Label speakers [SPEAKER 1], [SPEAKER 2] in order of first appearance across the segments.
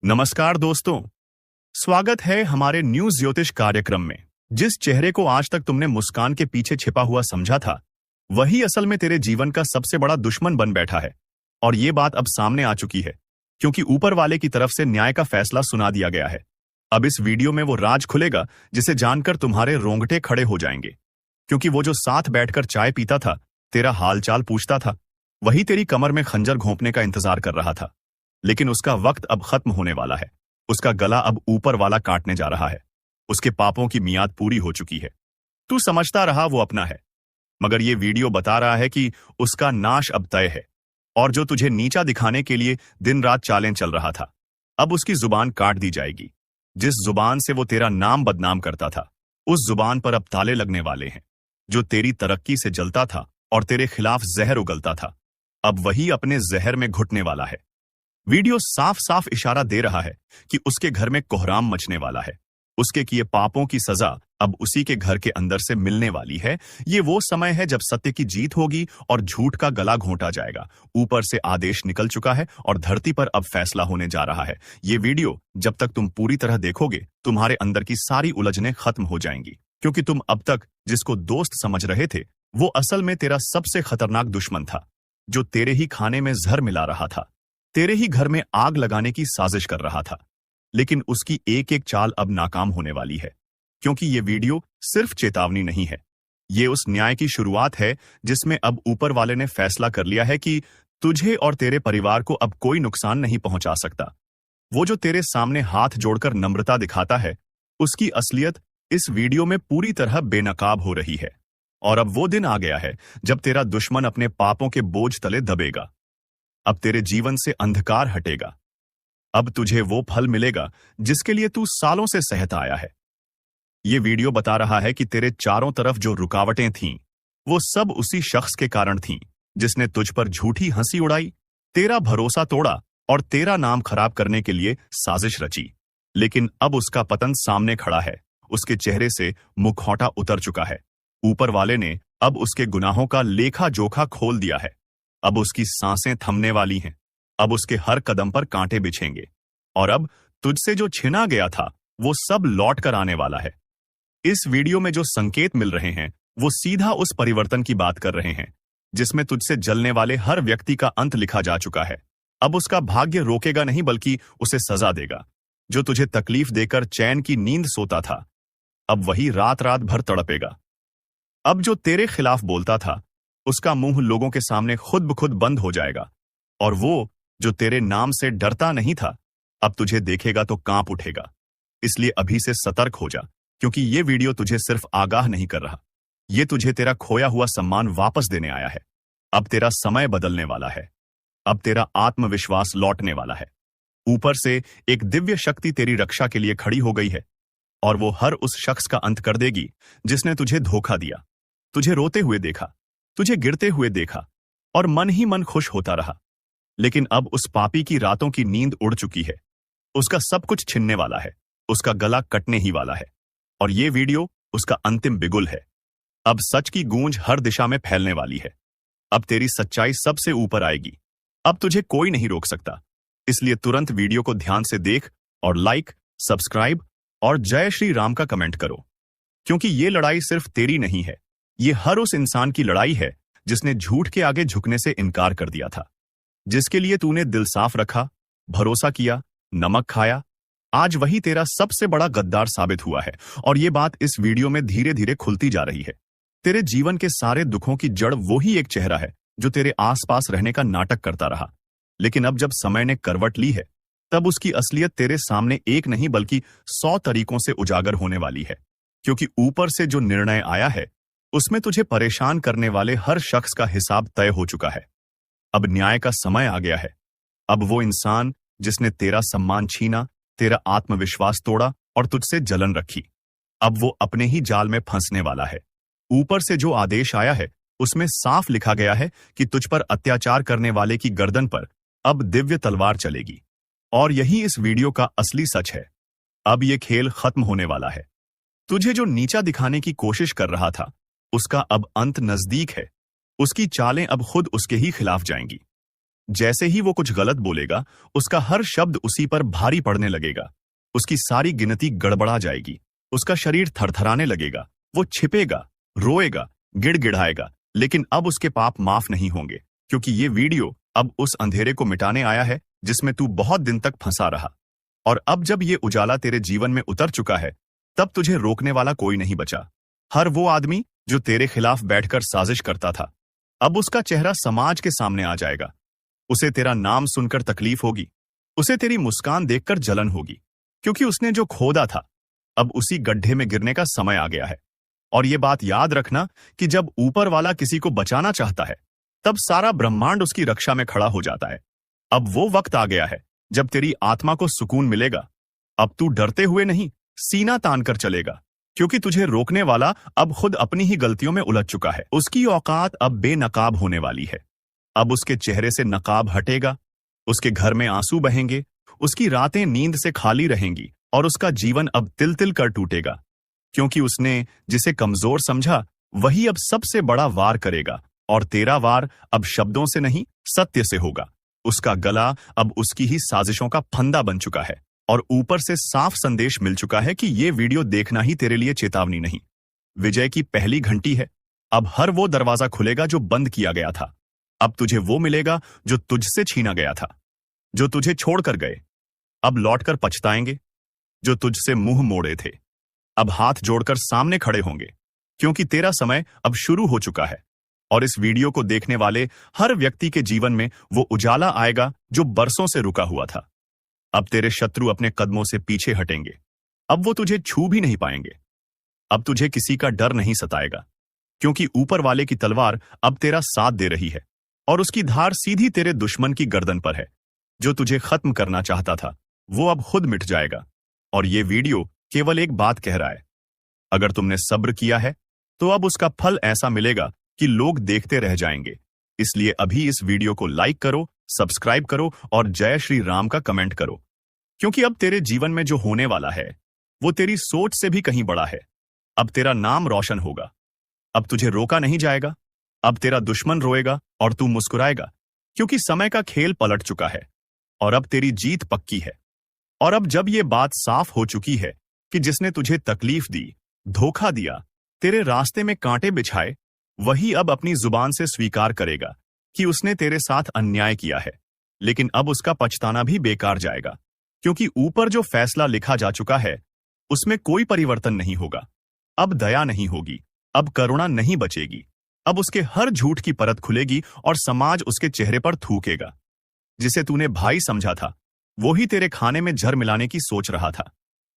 [SPEAKER 1] नमस्कार दोस्तों, स्वागत है हमारे न्यूज ज्योतिष कार्यक्रम में। जिस चेहरे को आज तक तुमने मुस्कान के पीछे छिपा हुआ समझा था, वही असल में तेरे जीवन का सबसे बड़ा दुश्मन बन बैठा है। और ये बात अब सामने आ चुकी है, क्योंकि ऊपर वाले की तरफ से न्याय का फैसला सुना दिया गया है। अब इस वीडियो में वो राज खुलेगा जिसे जानकर तुम्हारे रोंगटे खड़े हो जाएंगे, क्योंकि वो जो साथ बैठकर चाय पीता था, तेरा हालचाल पूछता था, वही तेरी कमर में खंजर घोंपने का इंतजार कर रहा था। लेकिन उसका वक्त अब खत्म होने वाला है। उसका गला अब ऊपर वाला काटने जा रहा है। उसके पापों की मियाद पूरी हो चुकी है। तू समझता रहा वो अपना है, मगर ये वीडियो बता रहा है कि उसका नाश अब तय है। और जो तुझे नीचा दिखाने के लिए दिन रात चालें चल रहा था, अब उसकी जुबान काट दी जाएगी। जिस जुबान से वो तेरा नाम बदनाम करता था, उस जुबान पर अब ताले लगने वाले हैं। जो तेरी तरक्की से जलता था और तेरे खिलाफ जहर उगलता था, अब वही अपने जहर में घुटने वाला है। वीडियो साफ साफ इशारा दे रहा है कि उसके घर में कोहराम मचने वाला है। उसके किए पापों की सजा अब उसी के घर के अंदर से मिलने वाली है। ये वो समय है जब सत्य की जीत होगी और झूठ का गला घोंटा जाएगा। ऊपर से आदेश निकल चुका है और धरती पर अब फैसला होने जा रहा है। ये वीडियो जब तक तुम पूरी तरह देखोगे, तुम्हारे अंदर की सारी उलझनें खत्म हो जाएंगी, क्योंकि तुम अब तक जिसको दोस्त समझ रहे थे, वो असल में तेरा सबसे खतरनाक दुश्मन था, जो तेरे ही खाने में जहर मिला रहा था, तेरे ही घर में आग लगाने की साजिश कर रहा था। लेकिन उसकी एक एक चाल अब नाकाम होने वाली है, क्योंकि ये वीडियो सिर्फ चेतावनी नहीं है। ये उस न्याय की शुरुआत है जिसमें अब ऊपर वाले ने फैसला कर लिया है कि तुझे और तेरे परिवार को अब कोई नुकसान नहीं पहुंचा सकता। वो जो तेरे सामने हाथ जोड़कर नम्रता दिखाता है, उसकी असलियत इस वीडियो में पूरी तरह बेनकाब हो रही है। और अब वो दिन आ गया है जब तेरा दुश्मन अपने पापों के बोझ तले दबेगा। अब तेरे जीवन से अंधकार हटेगा। अब तुझे वो फल मिलेगा जिसके लिए तू सालों से सहता आया है। ये वीडियो बता रहा है कि तेरे चारों तरफ जो रुकावटें थीं, वो सब उसी शख्स के कारण थीं जिसने तुझ पर झूठी हंसी उड़ाई, तेरा भरोसा तोड़ा और तेरा नाम खराब करने के लिए साजिश रची। लेकिन अब उसका पतन सामने खड़ा है। उसके चेहरे से मुखौटा उतर चुका है। ऊपर वाले ने अब उसके गुनाहों का लेखा जोखा खोल दिया है। अब उसकी सांसें थमने वाली हैं। अब उसके हर कदम पर कांटे बिछेंगे। और अब तुझसे जो छिना गया था, वो सब लौट कर आने वाला है। इस वीडियो में जो संकेत मिल रहे हैं, वो सीधा उस परिवर्तन की बात कर रहे हैं जिसमें तुझसे जलने वाले हर व्यक्ति का अंत लिखा जा चुका है। अब उसका भाग्य रोकेगा नहीं, बल्कि उसे सजा देगा। जो तुझे तकलीफ देकर चैन की नींद सोता था, अब वही रात रात भर तड़पेगा। अब जो तेरे खिलाफ बोलता था, उसका मुंह लोगों के सामने खुद ब खुद बंद हो जाएगा। और वो जो तेरे नाम से डरता नहीं था, अब तुझे देखेगा तो कांप उठेगा। इसलिए अभी से सतर्क हो जा, क्योंकि ये वीडियो तुझे सिर्फ आगाह नहीं कर रहा, ये तुझे तेरा खोया हुआ सम्मान वापस देने आया है। अब तेरा समय बदलने वाला है। अब तेरा आत्मविश्वास लौटने वाला है। ऊपर से एक दिव्य शक्ति तेरी रक्षा के लिए खड़ी हो गई है, और वो हर उस शख्स का अंत कर देगी जिसने तुझे धोखा दिया। तुझे रोते हुए देखा, तुझे गिरते हुए देखा, और मन ही मन खुश होता रहा। लेकिन अब उस पापी की रातों की नींद उड़ चुकी है। उसका सब कुछ छिनने वाला है। उसका गला कटने ही वाला है। और ये वीडियो उसका अंतिम बिगुल है। अब सच की गूंज हर दिशा में फैलने वाली है। अब तेरी सच्चाई सबसे ऊपर आएगी। अब तुझे कोई नहीं रोक सकता। इसलिए तुरंत वीडियो को ध्यान से देख और लाइक, सब्सक्राइब और जय श्री राम का कमेंट करो, क्योंकि ये लड़ाई सिर्फ तेरी नहीं है। ये हर उस इंसान की लड़ाई है जिसने झूठ के आगे झुकने से इनकार कर दिया था, जिसके लिए तूने दिल साफ रखा, भरोसा किया, नमक खाया। आज वही तेरा सबसे बड़ा गद्दार साबित हुआ है। और ये बात इस वीडियो में धीरे धीरे खुलती जा रही है। तेरे जीवन के सारे दुखों की जड़ वो ही एक चेहरा है जो तेरे आसपास रहने का नाटक करता रहा। लेकिन अब जब समय ने करवट ली है, तब उसकी असलियत तेरे सामने एक नहीं बल्कि 100 तरीकों से उजागर होने वाली है। क्योंकि ऊपर से जो निर्णय आया है, उसमें तुझे परेशान करने वाले हर शख्स का हिसाब तय हो चुका है। अब न्याय का समय आ गया है। अब वो इंसान जिसने तेरा सम्मान छीना, तेरा आत्मविश्वास तोड़ा और तुझसे जलन रखी, अब वो अपने ही जाल में फंसने वाला है। ऊपर से जो आदेश आया है, उसमें साफ लिखा गया है कि तुझ पर अत्याचार करने वाले की गर्दन पर अब दिव्य तलवार चलेगी। और यही इस वीडियो का असली सच है। अब ये खेल खत्म होने वाला है। तुझे जो नीचा दिखाने की कोशिश कर रहा था, उसका अब अंत नजदीक है। उसकी चालें अब खुद उसके ही खिलाफ जाएंगी। जैसे ही वो कुछ गलत बोलेगा, उसका हर शब्द उसी पर भारी पड़ने लगेगा। उसकी सारी गिनती गड़बड़ा जाएगी। उसका शरीर थरथराने लगेगा। वो छिपेगा, रोएगा, गिड़गिड़ाएगा, लेकिन अब उसके पाप माफ नहीं होंगे, क्योंकि ये वीडियो अब उस अंधेरे को मिटाने आया है जिसमें तू बहुत दिन तक फंसा रहा। और अब जब ये उजाला तेरे जीवन में उतर चुका है, तब तुझे रोकने वाला कोई नहीं बचा। हर वो आदमी जो तेरे खिलाफ बैठकर साजिश करता था, अब उसका चेहरा समाज के सामने आ जाएगा। उसे तेरा नाम सुनकर तकलीफ होगी। उसे तेरी मुस्कान देखकर जलन होगी, क्योंकि उसने जो खोदा था, अब उसी गड्ढे में गिरने का समय आ गया है। और ये बात याद रखना कि जब ऊपर वाला किसी को बचाना चाहता है, तब सारा ब्रह्मांड उसकी रक्षा में खड़ा हो जाता है। अब वो वक्त आ गया है जब तेरी आत्मा को सुकून मिलेगा। अब तू डरते हुए नहीं, सीना तान कर चलेगा, क्योंकि तुझे रोकने वाला अब खुद अपनी ही गलतियों में उलझ चुका है। उसकी औकात अब बेनकाब होने वाली है। अब उसके चेहरे से नकाब हटेगा, उसके घर में आंसू बहेंगे, उसकी रातें नींद से खाली रहेंगी और उसका जीवन अब तिल तिल कर टूटेगा, क्योंकि उसने जिसे कमजोर समझा वही अब सबसे बड़ा वार करेगा। और तेरा वार अब शब्दों से नहीं, सत्य से होगा। उसका गला अब उसकी ही साजिशों का फंदा बन चुका है और ऊपर से साफ संदेश मिल चुका है कि ये वीडियो देखना ही तेरे लिए चेतावनी नहीं, विजय की पहली घंटी है। अब हर वो दरवाजा खुलेगा जो बंद किया गया था। अब तुझे वो मिलेगा जो तुझसे छीना गया था। जो तुझे छोड़कर गए अब लौटकर पछताएंगे। जो तुझसे मुंह मोड़े थे अब हाथ जोड़कर सामने खड़े होंगे, क्योंकि तेरा समय अब शुरू हो चुका है। और इस वीडियो को देखने वाले हर व्यक्ति के जीवन में वो उजाला आएगा जो बरसों से रुका हुआ था। अब तेरे शत्रु अपने कदमों से पीछे हटेंगे। अब वो तुझे छू भी नहीं पाएंगे। अब तुझे किसी का डर नहीं सताएगा, क्योंकि ऊपर वाले की तलवार अब तेरा साथ दे रही है और उसकी धार सीधी तेरे दुश्मन की गर्दन पर है। जो तुझे खत्म करना चाहता था, वो अब खुद मिट जाएगा। और ये वीडियो केवल एक बात कह रहा है, अगर तुमने सब्र किया है तो अब उसका फल ऐसा मिलेगा कि लोग देखते रह जाएंगे। इसलिए अभी इस वीडियो को लाइक करो, सब्सक्राइब करो और जय श्री राम का कमेंट करो, क्योंकि अब तेरे जीवन में जो होने वाला है वो तेरी सोच से भी कहीं बड़ा है। अब तेरा नाम रोशन होगा। अब तुझे रोका नहीं जाएगा। अब तेरा दुश्मन रोएगा और तू मुस्कुराएगा, क्योंकि समय का खेल पलट चुका है और अब तेरी जीत पक्की है। और अब जब ये बात साफ हो चुकी है कि जिसने तुझे तकलीफ दी, धोखा दिया, तेरे रास्ते में कांटे बिछाए, वही अब अपनी जुबान से स्वीकार करेगा कि उसने तेरे साथ अन्याय किया है। लेकिन अब उसका पछताना भी बेकार जाएगा, क्योंकि ऊपर जो फैसला लिखा जा चुका है उसमें कोई परिवर्तन नहीं होगा। अब दया नहीं होगी, अब करुणा नहीं बचेगी। अब उसके हर झूठ की परत खुलेगी और समाज उसके चेहरे पर थूकेगा। जिसे तूने भाई समझा था, वो ही तेरे खाने में जहर मिलाने की सोच रहा था।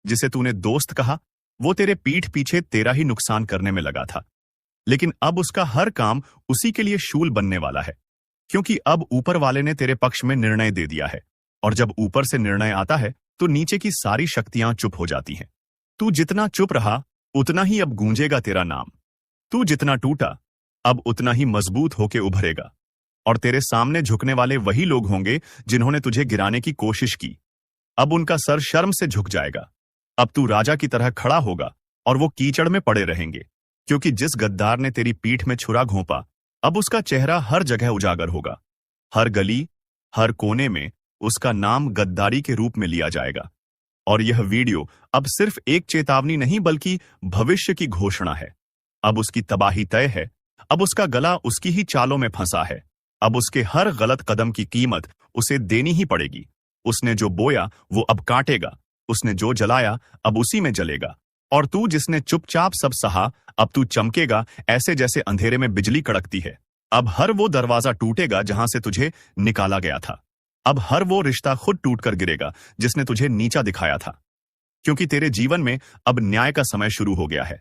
[SPEAKER 1] जिसे तूने दोस्त कहा, वो तेरे पीठ पीछे तेरा ही नुकसान करने में लगा था। लेकिन अब उसका हर काम उसी के लिए शूल बनने वाला है, क्योंकि अब ऊपर वाले ने तेरे पक्ष में निर्णय दे दिया है। और जब ऊपर से निर्णय आता है तो नीचे की सारी शक्तियां चुप हो जाती हैं। तू जितना चुप रहा, उतना ही अब गूंजेगा तेरा नाम। तू जितना टूटा, अब उतना ही मजबूत होके उभरेगा। और तेरे सामने झुकने वाले वही लोग होंगे जिन्होंने तुझे गिराने की कोशिश की। अब उनका सर शर्म से झुक जाएगा। अब तू राजा की तरह खड़ा होगा और वो कीचड़ में पड़े रहेंगे, क्योंकि जिस गद्दार ने तेरी पीठ में छुरा घोंपा, अब उसका चेहरा हर जगह उजागर होगा। हर गली, हर कोने में उसका नाम गद्दारी के रूप में लिया जाएगा। और यह वीडियो अब सिर्फ एक चेतावनी नहीं, बल्कि भविष्य की घोषणा है। अब उसकी तबाही तय है। अब उसका गला उसकी ही चालों में फंसा है। अब उसके हर गलत कदम की कीमत उसे देनी ही पड़ेगी। उसने जो बोया वो अब काटेगा। उसने जो जलाया अब उसी में जलेगा। और तू जिसने चुपचाप सब सहा, अब तू चमकेगा ऐसे जैसे अंधेरे में बिजली कड़कती है। अब हर वो दरवाजा टूटेगा जहां से तुझे निकाला गया था। अब हर वो रिश्ता खुद टूटकर गिरेगा जिसने तुझे नीचा दिखाया था, क्योंकि तेरे जीवन में अब न्याय का समय शुरू हो गया है।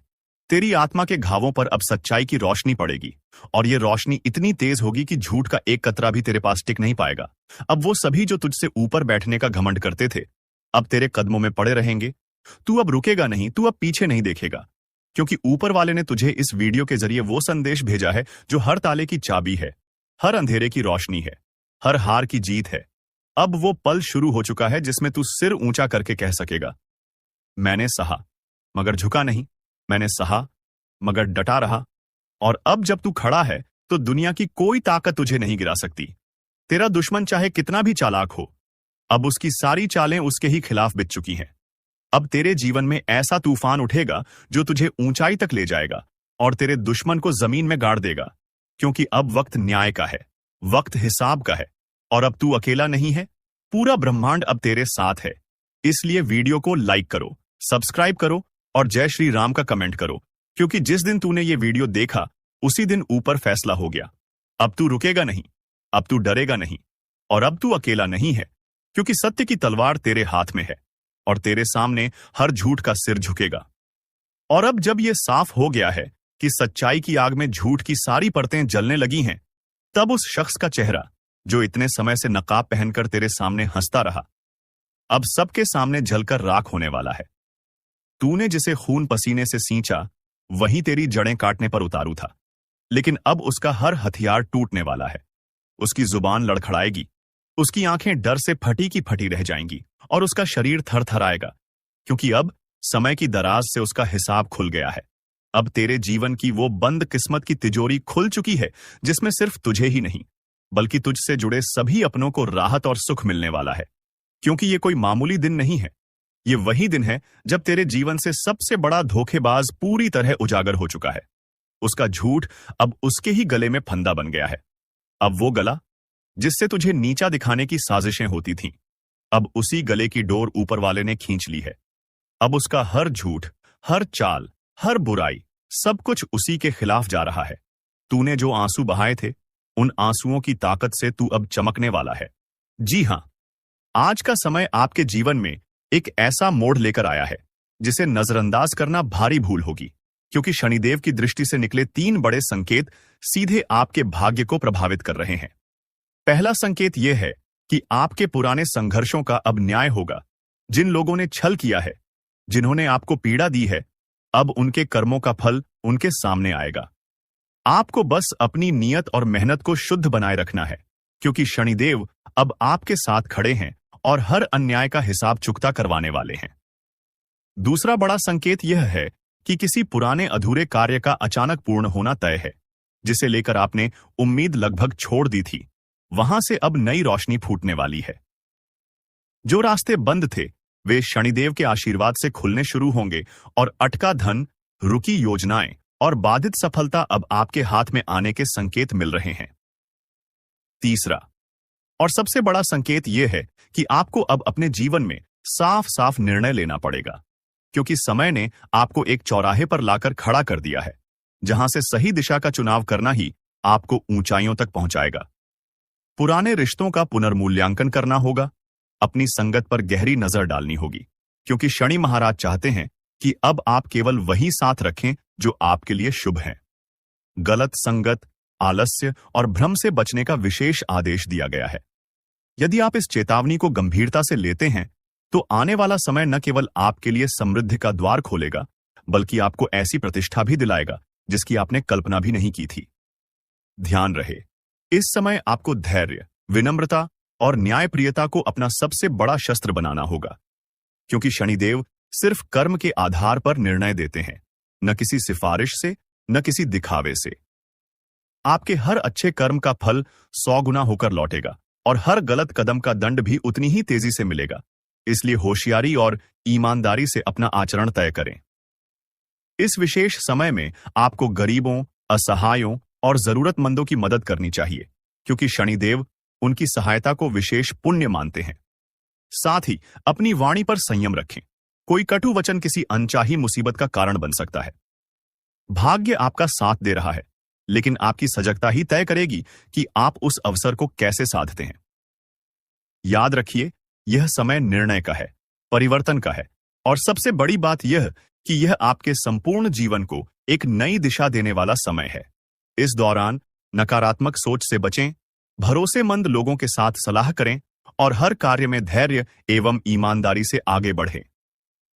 [SPEAKER 1] तेरी आत्मा के घावों पर अब सच्चाई की रोशनी पड़ेगी, और ये रोशनी इतनी तेज होगी कि झूठ का एक कतरा भी तेरे पास टिक नहीं पाएगा। अब वो सभी जो तुझसे ऊपर बैठने का घमंड करते थे, अब तेरे कदमों में पड़े रहेंगे। तू अब रुकेगा नहीं, तू अब पीछे नहीं देखेगा, क्योंकि ऊपर वाले ने तुझे इस वीडियो के जरिए वो संदेश भेजा है जो हर ताले की चाबी है, हर अंधेरे की रोशनी है, हर हार की जीत है। अब वो पल शुरू हो चुका है जिसमें तू सिर ऊंचा करके कह सकेगा, मैंने सहा मगर झुका नहीं, मैंने सहा मगर डटा रहा। और अब जब तू खड़ा है तो दुनिया की कोई ताकत तुझे नहीं गिरा सकती, तेरा दुश्मन चाहे कितना भी चालाक हो, अब उसकी सारी चालें उसके ही खिलाफ बिछ चुकी हैं। अब तेरे जीवन में ऐसा तूफान उठेगा जो तुझे ऊंचाई तक ले जाएगा और तेरे दुश्मन को जमीन में गाड़ देगा, क्योंकि अब वक्त न्याय का है, वक्त हिसाब का है। और अब तू अकेला नहीं है, पूरा ब्रह्मांड अब तेरे साथ है। इसलिए वीडियो को लाइक करो, सब्सक्राइब करो और जय श्री राम का कमेंट करो, क्योंकि जिस दिन तूने ये वीडियो देखा उसी दिन ऊपर फैसला हो गया। अब तू रुकेगा नहीं, अब तू डरेगा नहीं, और अब तू अकेला नहीं है, क्योंकि सत्य की तलवार तेरे हाथ में है और तेरे सामने हर झूठ का सिर झुकेगा। और अब जब यह साफ हो गया है कि सच्चाई की आग में झूठ की सारी परतें जलने लगी हैं, तब उस शख्स का चेहरा जो इतने समय से नकाब पहनकर तेरे सामने हंसता रहा, अब सबके सामने जलकर राख होने वाला है। तूने जिसे खून पसीने से सींचा वही तेरी जड़ें काटने पर उतारू था, लेकिन अब उसका हर हथियार टूटने वाला है। उसकी जुबान लड़खड़ाएगी, उसकी आंखें डर से फटी की फटी रह जाएंगी और उसका शरीर थरथराएगा, क्योंकि अब समय की दराज से उसका हिसाब खुल गया है। अब तेरे जीवन की वो बंद किस्मत की तिजोरी खुल चुकी है, जिसमें सिर्फ तुझे ही नहीं बल्कि तुझसे जुड़े सभी अपनों को राहत और सुख मिलने वाला है। क्योंकि ये कोई मामूली दिन नहीं है, ये वही दिन है जब तेरे जीवन से सबसे बड़ा धोखेबाज पूरी तरह उजागर हो चुका है। उसका झूठ अब उसके ही गले में फंदा बन गया है। अब वो गला जिससे तुझे नीचा दिखाने की साजिशें होती थीं, अब उसी गले की डोर ऊपर वाले ने खींच ली है। अब उसका हर झूठ, हर चाल, हर बुराई, सब कुछ उसी के खिलाफ जा रहा है। तूने जो आंसू बहाए थे, उन आंसुओं की ताकत से तू अब चमकने वाला है। जी हां, आज का समय आपके जीवन में एक ऐसा मोड़ लेकर आया है जिसे नजरअंदाज करना भारी भूल होगी, क्योंकि शनिदेव की दृष्टि से निकले 3 बड़े संकेत सीधे आपके भाग्य को प्रभावित कर रहे हैं। पहला संकेत यह है कि आपके पुराने संघर्षों का अब न्याय होगा। जिन लोगों ने छल किया है, जिन्होंने आपको पीड़ा दी है, अब उनके कर्मों का फल उनके सामने आएगा। आपको बस अपनी नियत और मेहनत को शुद्ध बनाए रखना है, क्योंकि शनिदेव अब आपके साथ खड़े हैं और हर अन्याय का हिसाब चुकता करवाने वाले हैं। दूसरा बड़ा संकेत यह है कि किसी पुराने अधूरे कार्य का अचानक पूर्ण होना तय है। जिसे लेकर आपने उम्मीद लगभग छोड़ दी थी, वहां से अब नई रोशनी फूटने वाली है। जो रास्ते बंद थे वे शनिदेव के आशीर्वाद से खुलने शुरू होंगे और अटका धन, रुकी योजनाएं और बाधित सफलता अब आपके हाथ में आने के संकेत मिल रहे हैं। तीसरा और सबसे बड़ा संकेत यह है कि आपको अब अपने जीवन में साफ साफ निर्णय लेना पड़ेगा, क्योंकि समय ने आपको एक चौराहे पर लाकर खड़ा कर दिया है, जहां से सही दिशा का चुनाव करना ही आपको ऊंचाइयों तक पहुंचाएगा। पुराने रिश्तों का पुनर्मूल्यांकन करना होगा, अपनी संगत पर गहरी नजर डालनी होगी, क्योंकि शनि महाराज चाहते हैं कि अब आप केवल वही साथ रखें जो आपके लिए शुभ है। गलत संगत, आलस्य और भ्रम से बचने का विशेष आदेश दिया गया है। यदि आप इस चेतावनी को गंभीरता से लेते हैं, तो आने वाला समय न केवल आपके लिए समृद्धि का द्वार खोलेगा, बल्कि आपको ऐसी प्रतिष्ठा भी दिलाएगा जिसकी आपने कल्पना भी नहीं की थी। ध्यान रहे, इस समय आपको धैर्य, विनम्रता और न्यायप्रियता को अपना सबसे बड़ा शस्त्र बनाना होगा, क्योंकि शनिदेव सिर्फ कर्म के आधार पर निर्णय देते हैं, न किसी सिफारिश से, न किसी दिखावे से। आपके हर अच्छे कर्म का फल 100 गुना होकर लौटेगा और हर गलत कदम का दंड भी उतनी ही तेजी से मिलेगा। इसलिए होशियारी और ईमानदारी से अपना आचरण तय करें। इस विशेष समय में आपको गरीबों, असहायों और जरूरतमंदों की मदद करनी चाहिए, क्योंकि शनिदेव उनकी सहायता को विशेष पुण्य मानते हैं। साथ ही अपनी वाणी पर संयम रखें। कोई कटु वचन किसी अनचाही मुसीबत का कारण बन सकता है। भाग्य आपका साथ दे रहा है, लेकिन आपकी सजगता ही तय करेगी कि आप उस अवसर को कैसे साधते हैं। याद रखिए, यह समय निर्णय का है, परिवर्तन का है, और सबसे बड़ी बात यह कि यह आपके संपूर्ण जीवन को एक नई दिशा देने वाला समय है। इस दौरान नकारात्मक सोच से बचें, भरोसेमंद लोगों के साथ सलाह करें और हर कार्य में धैर्य एवं ईमानदारी से आगे बढ़ें।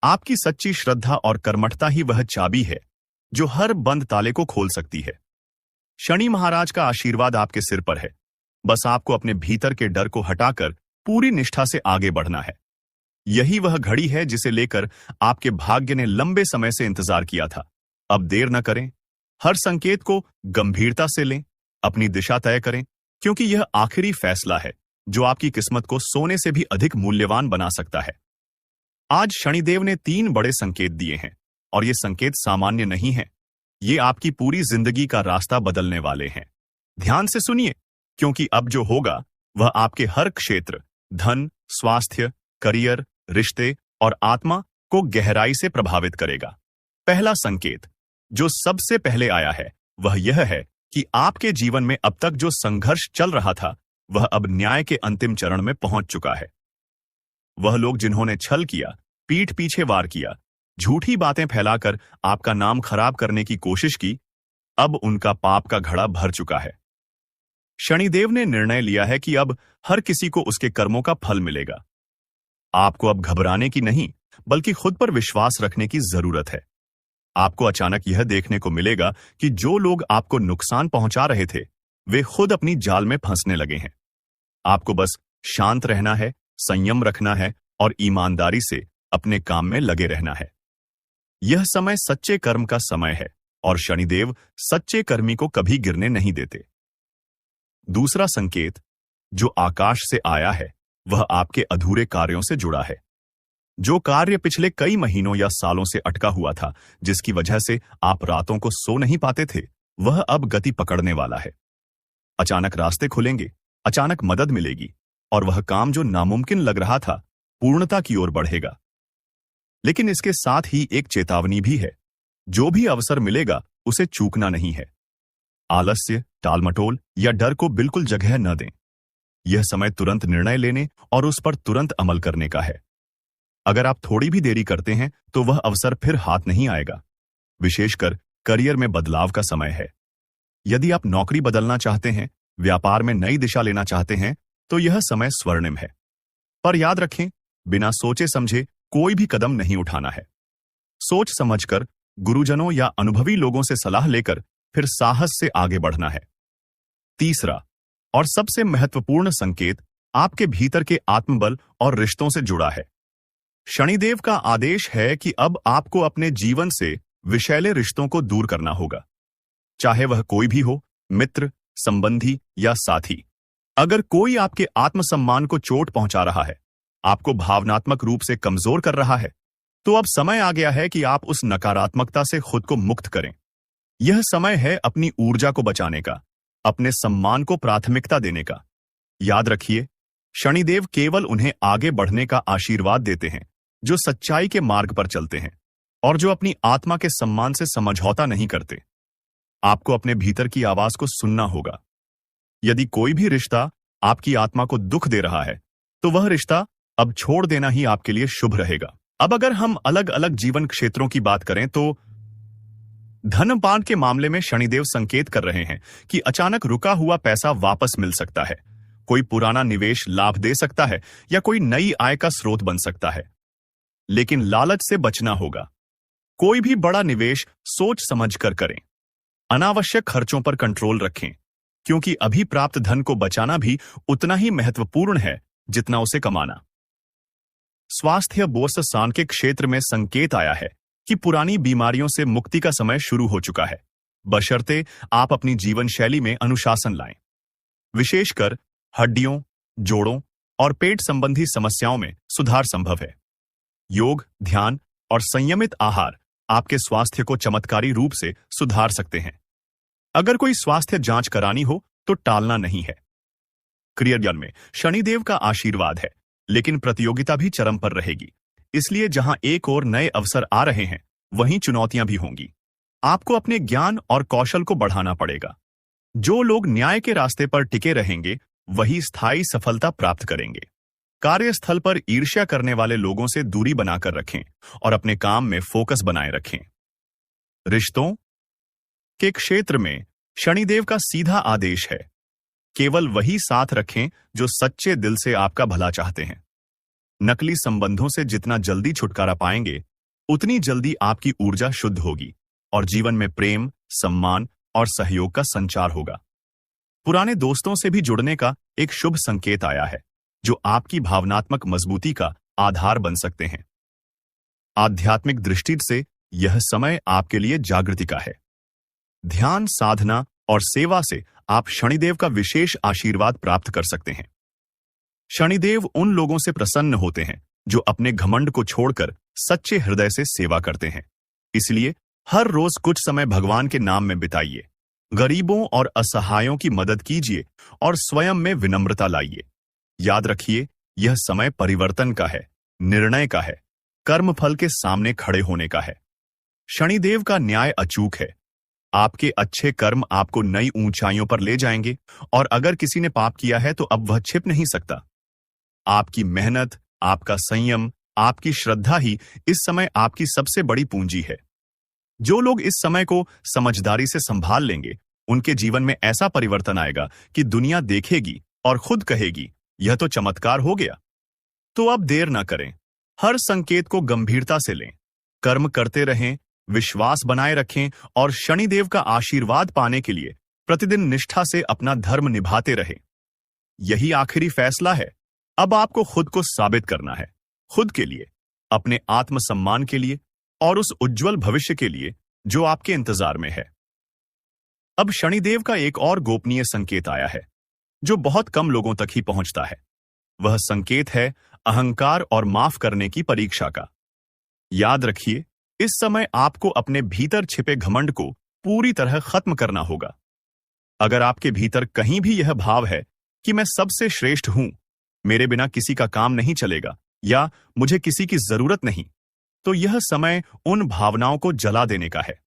[SPEAKER 1] आपकी सच्ची श्रद्धा और कर्मठता ही वह चाबी है जो हर बंद ताले को खोल सकती है। शनि महाराज का आशीर्वाद आपके सिर पर है, बस आपको अपने भीतर के डर को हटाकर पूरी निष्ठा से आगे बढ़ना है। यही वह घड़ी है जिसे लेकर आपके भाग्य ने लंबे समय से इंतजार किया था। अब देर न करें, हर संकेत को गंभीरता से लें, अपनी दिशा तय करें, क्योंकि यह आखिरी फैसला है जो आपकी किस्मत को सोने से भी अधिक मूल्यवान बना सकता है। आज शनिदेव ने 3 बड़े संकेत दिए हैं और ये संकेत सामान्य नहीं है। ये आपकी पूरी जिंदगी का रास्ता बदलने वाले हैं। ध्यान से सुनिए, क्योंकि अब जो होगा वह आपके हर क्षेत्र, धन, स्वास्थ्य, करियर, रिश्ते और आत्मा को गहराई से प्रभावित करेगा। पहला संकेत जो सबसे पहले आया है वह यह है कि आपके जीवन में अब तक जो संघर्ष चल रहा था वह अब न्याय के अंतिम चरण में पहुंच चुका है। वह लोग जिन्होंने छल किया, पीठ पीछे वार किया, झूठी बातें फैलाकर आपका नाम खराब करने की कोशिश की, अब उनका पाप का घड़ा भर चुका है। शनिदेव ने निर्णय लिया है कि अब हर किसी को उसके कर्मों का फल मिलेगा। आपको अब घबराने की नहीं, बल्कि खुद पर विश्वास रखने की जरूरत है। आपको अचानक यह देखने को मिलेगा कि जो लोग आपको नुकसान पहुंचा रहे थे वे खुद अपनी जाल में फंसने लगे हैं। आपको बस शांत रहना है, संयम रखना है और ईमानदारी से अपने काम में लगे रहना है। यह समय सच्चे कर्म का समय है और शनिदेव सच्चे कर्मी को कभी गिरने नहीं देते। दूसरा संकेत जो आकाश से आया है वह आपके अधूरे कार्यों से जुड़ा है। जो कार्य पिछले कई महीनों या सालों से अटका हुआ था, जिसकी वजह से आप रातों को सो नहीं पाते थे, वह अब गति पकड़ने वाला है। अचानक रास्ते खुलेंगे, अचानक मदद मिलेगी और वह काम जो नामुमकिन लग रहा था पूर्णता की ओर बढ़ेगा। लेकिन इसके साथ ही एक चेतावनी भी है, जो भी अवसर मिलेगा उसे चूकना नहीं है। आलस्य, टालमटोल या डर को बिल्कुल जगह न दें। यह समय तुरंत निर्णय लेने और उस पर तुरंत अमल करने का है। अगर आप थोड़ी भी देरी करते हैं तो वह अवसर फिर हाथ नहीं आएगा। विशेषकर करियर में बदलाव का समय है। यदि आप नौकरी बदलना चाहते हैं, व्यापार में नई दिशा लेना चाहते हैं, तो यह समय स्वर्णिम है। पर याद रखें, बिना सोचे समझे कोई भी कदम नहीं उठाना है। सोच समझकर, गुरुजनों या अनुभवी लोगों से सलाह लेकर फिर साहस से आगे बढ़ना है। तीसरा और सबसे महत्वपूर्ण संकेत आपके भीतर के आत्मबल और रिश्तों से जुड़ा है। शनिदेव का आदेश है कि अब आपको अपने जीवन से विषैले रिश्तों को दूर करना होगा, चाहे वह कोई भी हो, मित्र, संबंधी या साथी। अगर कोई आपके आत्मसम्मान को चोट पहुंचा रहा है, आपको भावनात्मक रूप से कमजोर कर रहा है, तो अब समय आ गया है कि आप उस नकारात्मकता से खुद को मुक्त करें। यह समय है अपनी ऊर्जा को बचाने का, अपने सम्मान को प्राथमिकता देने का। याद रखिए, शनिदेव केवल उन्हें आगे बढ़ने का आशीर्वाद देते हैं जो सच्चाई के मार्ग पर चलते हैं और जो अपनी आत्मा के सम्मान से समझौता नहीं करते। आपको अपने भीतर की आवाज को सुनना होगा। यदि कोई भी रिश्ता आपकी आत्मा को दुख दे रहा है, तो वह रिश्ता अब छोड़ देना ही आपके लिए शुभ रहेगा। अब अगर हम अलग अलग जीवन क्षेत्रों की बात करें तो धनपान के मामले में शनिदेव संकेत कर रहे हैं कि अचानक रुका हुआ पैसा वापस मिल सकता है, कोई पुराना निवेश लाभ दे सकता है या कोई नई आय का स्रोत बन सकता है। लेकिन लालच से बचना होगा। कोई भी बड़ा निवेश सोच समझ कर करें। अनावश्यक खर्चों पर कंट्रोल रखें, क्योंकि अभी प्राप्त धन को बचाना भी उतना ही महत्वपूर्ण है जितना उसे कमाना। स्वास्थ्य बोर्सन के क्षेत्र में संकेत आया है कि पुरानी बीमारियों से मुक्ति का समय शुरू हो चुका है, बशर्ते आप अपनी जीवन शैली में अनुशासन लाएं। विशेषकर हड्डियों, जोड़ों और पेट संबंधी समस्याओं में सुधार संभव है। योग, ध्यान और संयमित आहार आपके स्वास्थ्य को चमत्कारी रूप से सुधार सकते हैं। अगर कोई स्वास्थ्य जांच करानी हो तो टालना नहीं है। करियर में शनिदेव का आशीर्वाद है, लेकिन प्रतियोगिता भी चरम पर रहेगी। इसलिए जहां एक और नए अवसर आ रहे हैं, वहीं चुनौतियां भी होंगी। आपको अपने ज्ञान और कौशल को बढ़ाना पड़ेगा। जो लोग न्याय के रास्ते पर टिके रहेंगे, वही स्थायी सफलता प्राप्त करेंगे। कार्यस्थल पर ईर्ष्या करने वाले लोगों से दूरी बनाकर रखें और अपने काम में फोकस बनाए रखें। रिश्तों के क्षेत्र में शनिदेव का सीधा आदेश है, केवल वही साथ रखें जो सच्चे दिल से आपका भला चाहते हैं। नकली संबंधों से जितना जल्दी छुटकारा पाएंगे, उतनी जल्दी आपकी ऊर्जा शुद्ध होगी और जीवन में प्रेम, सम्मान और सहयोग का संचार होगा। पुराने दोस्तों से भी जुड़ने का एक शुभ संकेत आया है, जो आपकी भावनात्मक मजबूती का आधार बन सकते हैं। आध्यात्मिक दृष्टि से यह समय आपके लिए जागृति का है। ध्यान, साधना और सेवा से आप शनिदेव का विशेष आशीर्वाद प्राप्त कर सकते हैं। शनिदेव उन लोगों से प्रसन्न होते हैं जो अपने घमंड को छोड़कर सच्चे हृदय से सेवा करते हैं। इसलिए हर रोज कुछ समय भगवान के नाम में बिताइए, गरीबों और असहायों की मदद कीजिए और स्वयं में विनम्रता लाइए। याद रखिए, यह समय परिवर्तन का है, निर्णय का है, कर्मफल के सामने खड़े होने का है। शनिदेव का न्याय अचूक है। आपके अच्छे कर्म आपको नई ऊंचाइयों पर ले जाएंगे और अगर किसी ने पाप किया है तो अब वह छिप नहीं सकता। आपकी मेहनत, आपका संयम, आपकी श्रद्धा ही इस समय आपकी सबसे बड़ी पूंजी है। जो लोग इस समय को समझदारी से संभाल लेंगे, उनके जीवन में ऐसा परिवर्तन आएगा कि दुनिया देखेगी और खुद कहेगी, यह तो चमत्कार हो गया। तो अब देर ना करें, हर संकेत को गंभीरता से लें, कर्म करते रहें, विश्वास बनाए रखें और शनिदेव का आशीर्वाद पाने के लिए प्रतिदिन निष्ठा से अपना धर्म निभाते रहें। यही आखिरी फैसला है। अब आपको खुद को साबित करना है, खुद के लिए, अपने आत्मसम्मान के लिए और उस उज्जवल भविष्य के लिए जो आपके इंतजार में है। अब शनिदेव का एक और गोपनीय संकेत आया है जो बहुत कम लोगों तक ही पहुंचता है। वह संकेत है अहंकार और माफ करने की परीक्षा का। याद रखिए, इस समय आपको अपने भीतर छिपे घमंड को पूरी तरह खत्म करना होगा। अगर आपके भीतर कहीं भी यह भाव है कि मैं सबसे श्रेष्ठ हूं, मेरे बिना किसी का काम नहीं चलेगा या मुझे किसी की जरूरत नहीं, तो यह समय उन भावनाओं को जला देने का है।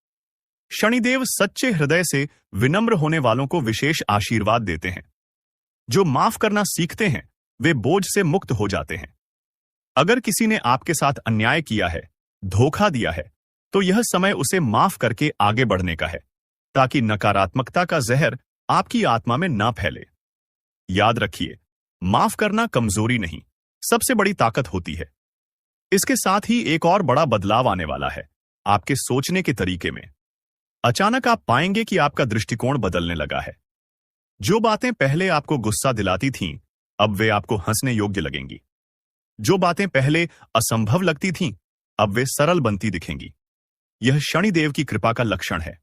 [SPEAKER 1] शनिदेव सच्चे हृदय से विनम्र होने वालों को विशेष आशीर्वाद देते हैं। जो माफ करना सीखते हैं वे बोझ से मुक्त हो जाते हैं। अगर किसी ने आपके साथ अन्याय किया है, धोखा दिया है, तो यह समय उसे माफ करके आगे बढ़ने का है, ताकि नकारात्मकता का जहर आपकी आत्मा में ना फैले। याद रखिए, माफ करना कमजोरी नहीं, सबसे बड़ी ताकत होती है। इसके साथ ही एक और बड़ा बदलाव आने वाला है आपके सोचने के तरीके में। अचानक आप पाएंगे कि आपका दृष्टिकोण बदलने लगा है। जो बातें पहले आपको गुस्सा दिलाती थीं, अब वे आपको हंसने योग्य लगेंगी। जो बातें पहले असंभव लगती थीं, अब वे सरल बनती दिखेंगी। यह शनिदेव की कृपा का लक्षण है।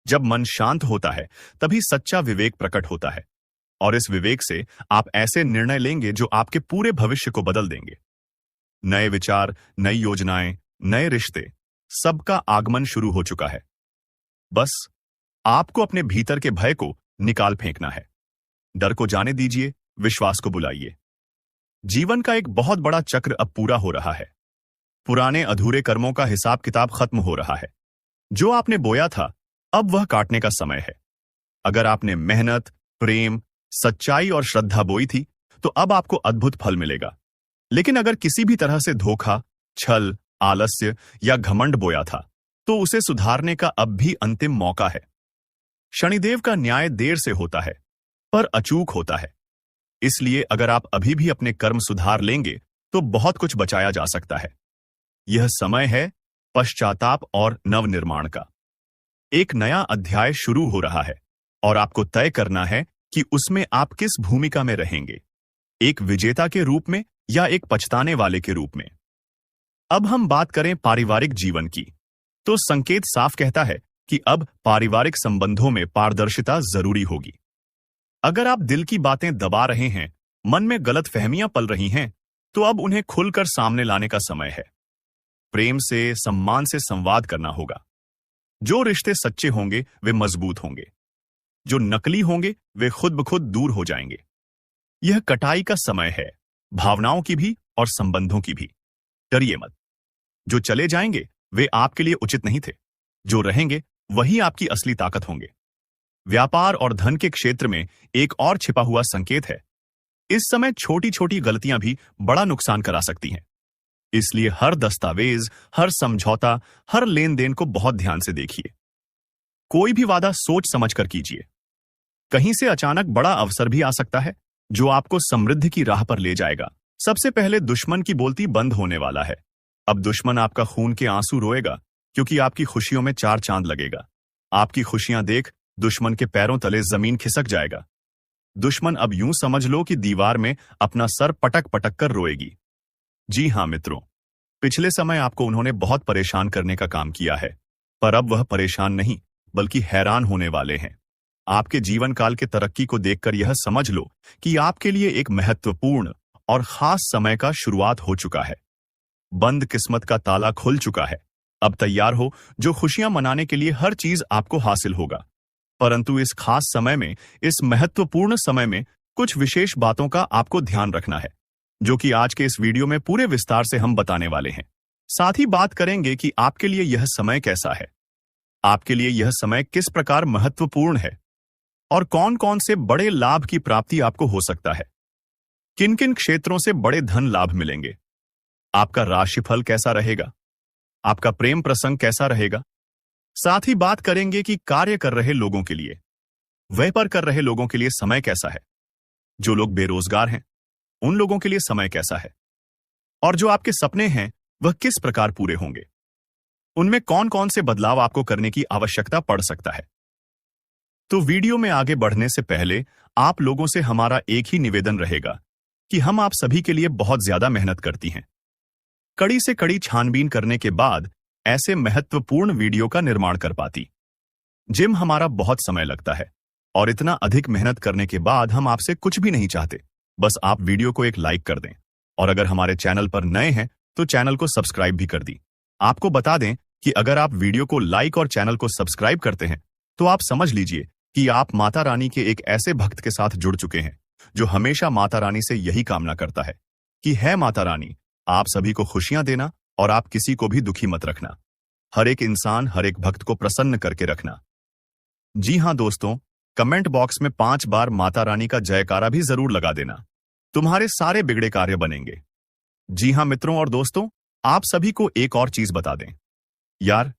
[SPEAKER 1] जब मन शांत होता है, तभी सच्चा विवेक प्रकट होता है और इस विवेक से आप ऐसे निर्णय लेंगे जो आपके पूरे भविष्य को बदल देंगे। नए विचार, नई योजनाएं, नए रिश्ते, सबका आगमन शुरू हो चुका है। बस आपको अपने भीतर के भय को निकाल फेंकना है। डर को जाने दीजिए, विश्वास को बुलाइए। जीवन का एक बहुत बड़ा चक्र अब पूरा हो रहा है। पुराने अधूरे कर्मों का हिसाब किताब खत्म हो रहा है। जो आपने बोया था, अब वह काटने का समय है। अगर आपने मेहनत, प्रेम, सच्चाई और श्रद्धा बोई थी, तो अब आपको अद्भुत फल मिलेगा। लेकिन अगर किसी भी तरह से धोखा, छल, आलस्य या घमंड बोया था, तो उसे सुधारने का अब भी अंतिम मौका है। शनिदेव का न्याय देर से होता है, पर अचूक होता है। इसलिए अगर आप अभी भी अपने कर्म सुधार लेंगे, तो बहुत कुछ बचाया जा सकता है। यह समय है पश्चाताप और नवनिर्माण का। एक नया अध्याय शुरू हो रहा है और आपको तय करना है कि उसमें आप किस भूमिका में रहेंगे, एक विजेता के रूप में या एक पछताने वाले के रूप में। अब हम बात करें पारिवारिक जीवन की, तो संकेत साफ कहता है कि अब पारिवारिक संबंधों में पारदर्शिता जरूरी होगी। अगर आप दिल की बातें दबा रहे हैं, मन में गलतफहमियां पल रही हैं, तो अब उन्हें खुलकर सामने लाने का समय है। प्रेम से, सम्मान से संवाद करना होगा। जो रिश्ते सच्चे होंगे वे मजबूत होंगे, जो नकली होंगे वे खुद ब खुद दूर हो जाएंगे। यह कटाई का समय है, भावनाओं की भी और संबंधों की भी। डरिए मत। जो चले जाएंगे वे आपके लिए उचित नहीं थे, जो रहेंगे वही आपकी असली ताकत होंगे। व्यापार और धन के क्षेत्र में एक और छिपा हुआ संकेत है। इस समय छोटी छोटी गलतियां भी बड़ा नुकसान करा सकती हैं। इसलिए हर दस्तावेज, हर समझौता, हर लेन देन को बहुत ध्यान से देखिए। कोई भी वादा सोच समझकर कीजिए। कहीं से अचानक बड़ा अवसर भी आ सकता है जो आपको समृद्धि की राह पर ले जाएगा। सबसे पहले दुश्मन की बोलती बंद होने वाला है। अब दुश्मन आपका खून के आंसू रोएगा, क्योंकि आपकी खुशियों में चार चांद लगेगा। आपकी खुशियां देख दुश्मन के पैरों तले जमीन खिसक जाएगा। दुश्मन अब यूं समझ लो कि दीवार में अपना सर पटक पटक कर रोएगी। जी हां मित्रों, पिछले समय आपको उन्होंने बहुत परेशान करने का काम किया है, पर अब वह परेशान नहीं बल्कि हैरान होने वाले हैं। आपके जीवन काल के तरक्की को देखकर यह समझ लो कि आपके लिए एक महत्वपूर्ण और खास समय का शुरुआत हो चुका है। बंद किस्मत का ताला खुल चुका है। अब तैयार हो, जो खुशियां मनाने के लिए हर चीज आपको हासिल होगा। परंतु इस खास समय में, इस महत्वपूर्ण समय में कुछ विशेष बातों का आपको ध्यान रखना है, जो कि आज के इस वीडियो में पूरे विस्तार से हम बताने वाले हैं। साथ ही बात करेंगे कि आपके लिए यह समय कैसा है, आपके लिए यह समय किस प्रकार महत्वपूर्ण है और कौन कौन से बड़े लाभ की प्राप्ति आपको हो सकता है। किन किन क्षेत्रों से बड़े धन लाभ मिलेंगे, आपका राशिफल कैसा रहेगा, आपका प्रेम प्रसंग कैसा रहेगा। साथ ही बात करेंगे कि कार्य कर रहे लोगों के लिए, व्यापार कर रहे लोगों के लिए समय कैसा है, जो लोग बेरोजगार हैं उन लोगों के लिए समय कैसा है, और जो आपके सपने हैं वह किस प्रकार पूरे होंगे, उनमें कौन कौन से बदलाव आपको करने की आवश्यकता पड़ सकता है। तो वीडियो में आगे बढ़ने से पहले आप लोगों से हमारा एक ही निवेदन रहेगा कि हम आप सभी के लिए बहुत ज्यादा मेहनत करती हैं। कड़ी से कड़ी छानबीन करने के बाद ऐसे महत्वपूर्ण वीडियो का निर्माण कर पाती। जिम हमारा बहुत समय लगता है और इतना अधिक मेहनत करने के बाद हम आपसे कुछ भी नहीं चाहते, बस आप वीडियो को एक लाइक कर दें, और अगर हमारे चैनल पर नए हैं तो चैनल को सब्सक्राइब भी कर दी। आपको बता दें कि अगर आप वीडियो को लाइक और चैनल को सब्सक्राइब करते हैं तो आप समझ लीजिए कि आप माता रानी के एक ऐसे भक्त के साथ जुड़ चुके हैं जो हमेशा माता रानी से यही कामना करता है कि है माता रानी, आप सभी को खुशियां देना और आप किसी को भी दुखी मत रखना। हर एक इंसान, हर एक भक्त को प्रसन्न करके रखना। जी हां दोस्तों, कमेंट बॉक्स में 5 बार माता रानी का जयकारा भी जरूर लगा देना। तुम्हारे सारे बिगड़े कार्य बनेंगे। जी हां मित्रों और दोस्तों, आप सभी को एक और चीज बता दें यार,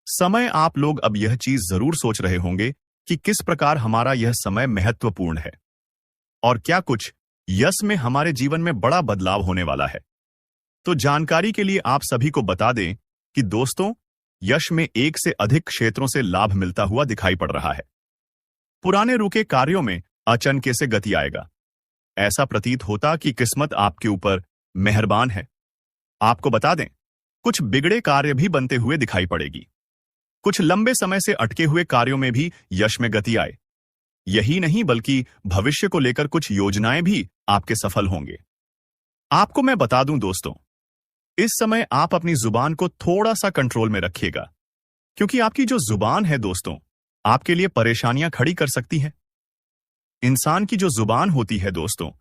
[SPEAKER 1] समय आप लोग अब यह चीज जरूर सोच रहे होंगे कि किस प्रकार हमारा यह समय महत्वपूर्ण है और क्या कुछ यश में हमारे जीवन में बड़ा बदलाव होने वाला है। तो जानकारी के लिए आप सभी को बता दें कि दोस्तों, यश में एक से अधिक क्षेत्रों से लाभ मिलता हुआ दिखाई पड़ रहा है। पुराने रुके कार्यों में अचानक से गति आएगा। ऐसा प्रतीत होता कि किस्मत आपके ऊपर मेहरबान है। आपको बता दें, कुछ बिगड़े कार्य भी बनते हुए दिखाई पड़ेगी। कुछ लंबे समय से अटके हुए कार्यों में भी यश में गति आए। यही नहीं बल्कि भविष्य को लेकर कुछ योजनाएं भी आपके सफल होंगे। आपको मैं बता दूं दोस्तों, इस समय आप अपनी जुबान को थोड़ा सा कंट्रोल में रखिएगा, क्योंकि आपकी जो जुबान है दोस्तों, आपके लिए परेशानियां खड़ी कर सकती है। इंसान की जो जुबान होती है दोस्तों,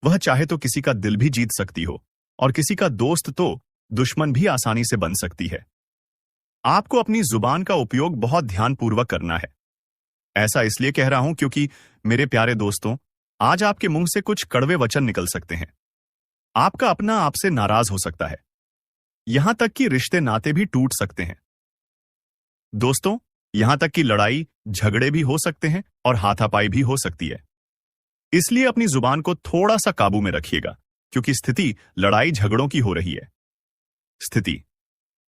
[SPEAKER 1] वह चाहे तो किसी का दिल भी जीत सकती हो और किसी का दोस्त तो दुश्मन भी आसानी से बन सकती है। आपको अपनी जुबान का उपयोग बहुत ध्यानपूर्वक करना है। ऐसा इसलिए कह रहा हूं क्योंकि मेरे प्यारे दोस्तों, आज आपके मुंह से कुछ कड़वे वचन निकल सकते हैं। आपका अपना आपसे नाराज हो सकता है, यहां तक कि रिश्ते नाते भी टूट सकते हैं। दोस्तों, यहां तक कि लड़ाई झगड़े भी हो सकते हैं और हाथापाई भी हो सकती है। इसलिए अपनी जुबान को थोड़ा सा काबू में रखिएगा, क्योंकि स्थिति लड़ाई झगड़ों की हो रही है। स्थिति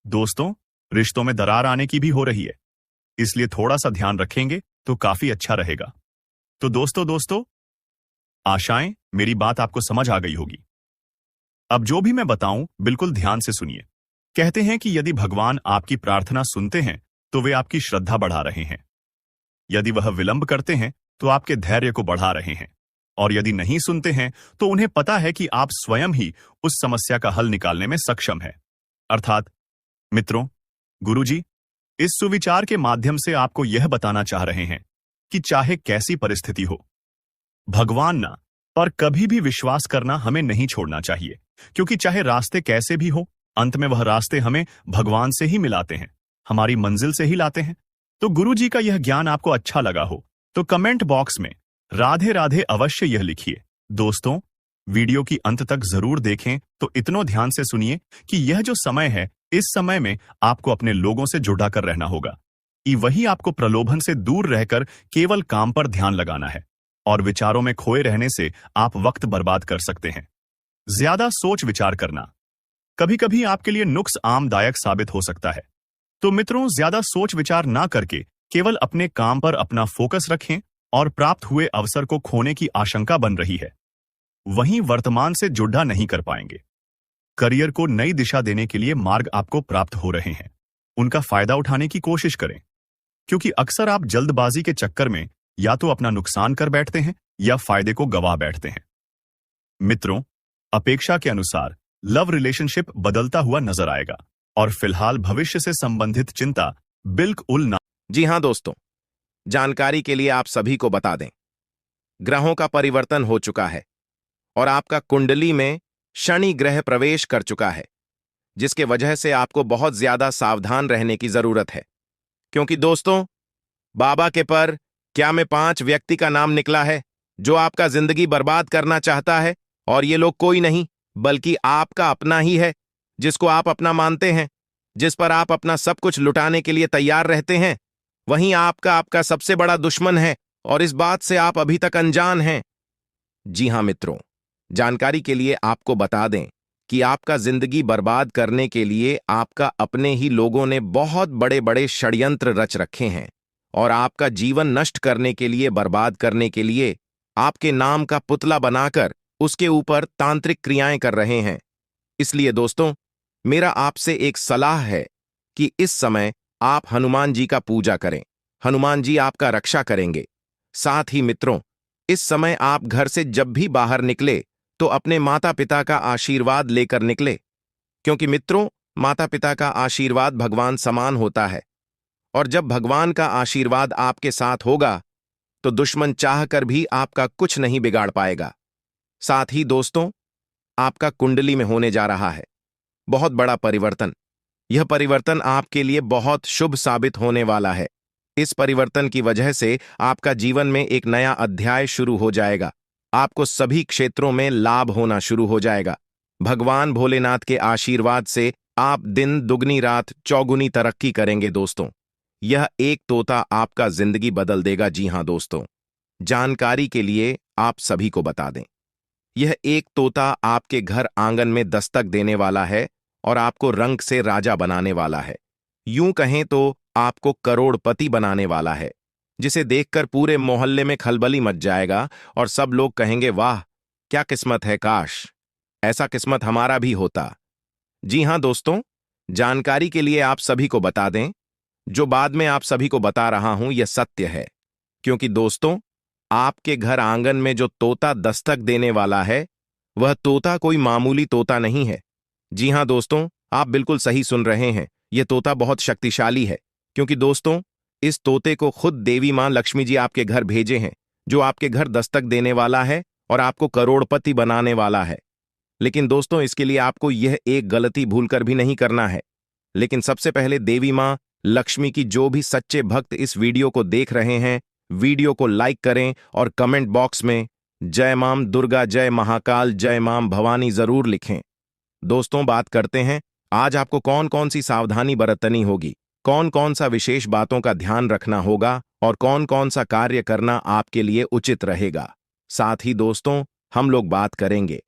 [SPEAKER 1] दोस्तों, रिश्तों में दरार आने की भी हो रही है, इसलिए थोड़ा सा ध्यान रखेंगे तो काफी अच्छा रहेगा। तो दोस्तों, आशाएं मेरी बात आपको समझ आ गई होगी। अब जो भी मैं बताऊं बिल्कुल ध्यान से सुनिए। कहते हैं कि यदि भगवान आपकी प्रार्थना सुनते हैं तो वे आपकी श्रद्धा बढ़ा रहे हैं। यदि वह विलंब करते हैं तो आपके धैर्य को बढ़ा रहे हैं, और यदि नहीं सुनते हैं तो उन्हें पता है कि आप स्वयं ही उस समस्या का हल निकालने में सक्षम हैं। अर्थात मित्रों, गुरुजी इस सुविचार के माध्यम से आपको यह बताना चाह रहे हैं कि चाहे कैसी परिस्थिति हो, भगवान ना पर कभी भी विश्वास करना हमें नहीं छोड़ना चाहिए, क्योंकि चाहे रास्ते कैसे भी हो, अंत में वह रास्ते हमें भगवान से ही मिलाते हैं, हमारी मंजिल से ही लाते हैं। तो गुरुजी का यह ज्ञान आपको अच्छा लगा हो तो कमेंट बॉक्स में राधे राधे अवश्य यह लिखिए। दोस्तों, वीडियो की अंत तक जरूर देखें तो इतना ध्यान से सुनिए कि यह जो समय है, इस समय में आपको अपने लोगों से जुड़ा कर रहना होगा कि वही आपको प्रलोभन से दूर रहकर केवल काम पर ध्यान लगाना है, और विचारों में खोए रहने से आप वक्त बर्बाद कर सकते हैं। ज्यादा सोच विचार करना कभी कभी आपके लिए नुक्स आमदायक साबित हो सकता है। तो मित्रों, ज्यादा सोच विचार ना करके केवल अपने काम पर अपना फोकस रखें, और प्राप्त हुए अवसर को खोने की आशंका बन रही है, वहीं वर्तमान से जुड़ा नहीं कर पाएंगे। करियर को नई दिशा देने के लिए मार्ग आपको प्राप्त हो रहे हैं, उनका फायदा उठाने की कोशिश करें, क्योंकि अक्सर आप जल्दबाजी के चक्कर में या तो अपना नुकसान कर बैठते हैं या फायदे को गवा बैठते हैं। मित्रों, अपेक्षा के अनुसार लव रिलेशनशिप बदलता हुआ नजर आएगा और फिलहाल भविष्य से संबंधित चिंता बिल्कुल ना।
[SPEAKER 2] जी हां दोस्तों, जानकारी के लिए आप सभी को बता दें, ग्रहों का परिवर्तन हो चुका है और आपका कुंडली में शनि ग्रह प्रवेश कर चुका है, जिसके वजह से आपको बहुत ज्यादा सावधान रहने की जरूरत है। क्योंकि दोस्तों, बाबा के पर क्या में 5 व्यक्ति का नाम निकला है जो आपका जिंदगी बर्बाद करना चाहता है, और ये लोग कोई नहीं बल्कि आपका अपना ही है, जिसको आप अपना मानते हैं, जिस पर आप अपना सब कुछ लुटाने के लिए तैयार रहते हैं। वहीं आपका सबसे बड़ा दुश्मन है और इस बात से आप अभी तक अनजान हैं। जी हां मित्रों, जानकारी के लिए आपको बता दें कि आपका जिंदगी बर्बाद करने के लिए आपका अपने ही लोगों ने बहुत बड़े बड़े षड्यंत्र रच रखे हैं और आपका जीवन नष्ट करने के लिए, बर्बाद करने के लिए आपके नाम का पुतला बनाकर उसके ऊपर तांत्रिक क्रियाएं कर रहे हैं। इसलिए दोस्तों, मेरा आपसे एक सलाह है कि इस समय आप हनुमान जी का पूजा करें। हनुमान जी आपका रक्षा करेंगे। साथ ही मित्रों, इस समय आप घर से जब भी बाहर निकले तो अपने माता पिता का आशीर्वाद लेकर निकले, क्योंकि मित्रों, माता पिता का आशीर्वाद भगवान समान होता है और जब भगवान का आशीर्वाद आपके साथ होगा तो दुश्मन चाहकर भी आपका कुछ नहीं बिगाड़ पाएगा। साथ ही दोस्तों, आपका कुंडली में होने जा रहा है बहुत बड़ा परिवर्तन। यह परिवर्तन आपके लिए बहुत शुभ साबित होने वाला है। इस परिवर्तन की वजह से आपका जीवन में एक नया अध्याय शुरू हो जाएगा। आपको सभी क्षेत्रों में लाभ होना शुरू हो जाएगा। भगवान भोलेनाथ के आशीर्वाद से आप दिन दुगनी रात चौगुनी तरक्की करेंगे दोस्तों। यह एक तोता आपका जिंदगी बदल देगा। जी हां दोस्तों, जानकारी के लिए आप सभी को बता दें, यह एक तोता आपके घर आंगन में दस्तक देने वाला है और आपको रंग से राजा बनाने वाला है। यूं कहें तो आपको करोड़पति बनाने वाला है, जिसे देखकर पूरे मोहल्ले में खलबली मच जाएगा और सब लोग कहेंगे, वाह क्या किस्मत है, काश ऐसा किस्मत हमारा भी होता। जी हां दोस्तों, जानकारी के लिए आप सभी को बता दें, जो बाद में आप सभी को बता रहा हूं यह सत्य है, क्योंकि दोस्तों, आपके घर आंगन में जो तोता दस्तक देने वाला है वह तोता कोई मामूली तोता नहीं है। जी हां दोस्तों, आप बिल्कुल सही सुन रहे हैं, यह तोता बहुत शक्तिशाली है, क्योंकि दोस्तों, इस तोते को खुद देवी मां लक्ष्मी जी आपके घर भेजे हैं, जो आपके घर दस्तक देने वाला है और आपको करोड़पति बनाने वाला है। लेकिन दोस्तों, इसके लिए आपको यह एक गलती भूलकर भी नहीं करना है। लेकिन सबसे पहले देवी मां लक्ष्मी की जो भी सच्चे भक्त इस वीडियो को देख रहे हैं, वीडियो को लाइक करें और कमेंट बॉक्स में जय मां दुर्गा, जय महाकाल, जय मां भवानी जरूर लिखें। दोस्तों, बात करते हैं आज आपको कौन कौन सी सावधानी बरतनी होगी, कौन कौन सा विशेष बातों का ध्यान रखना होगा और कौन कौन सा कार्य करना आपके लिए उचित रहेगा। साथ ही दोस्तों, हम लोग बात करेंगे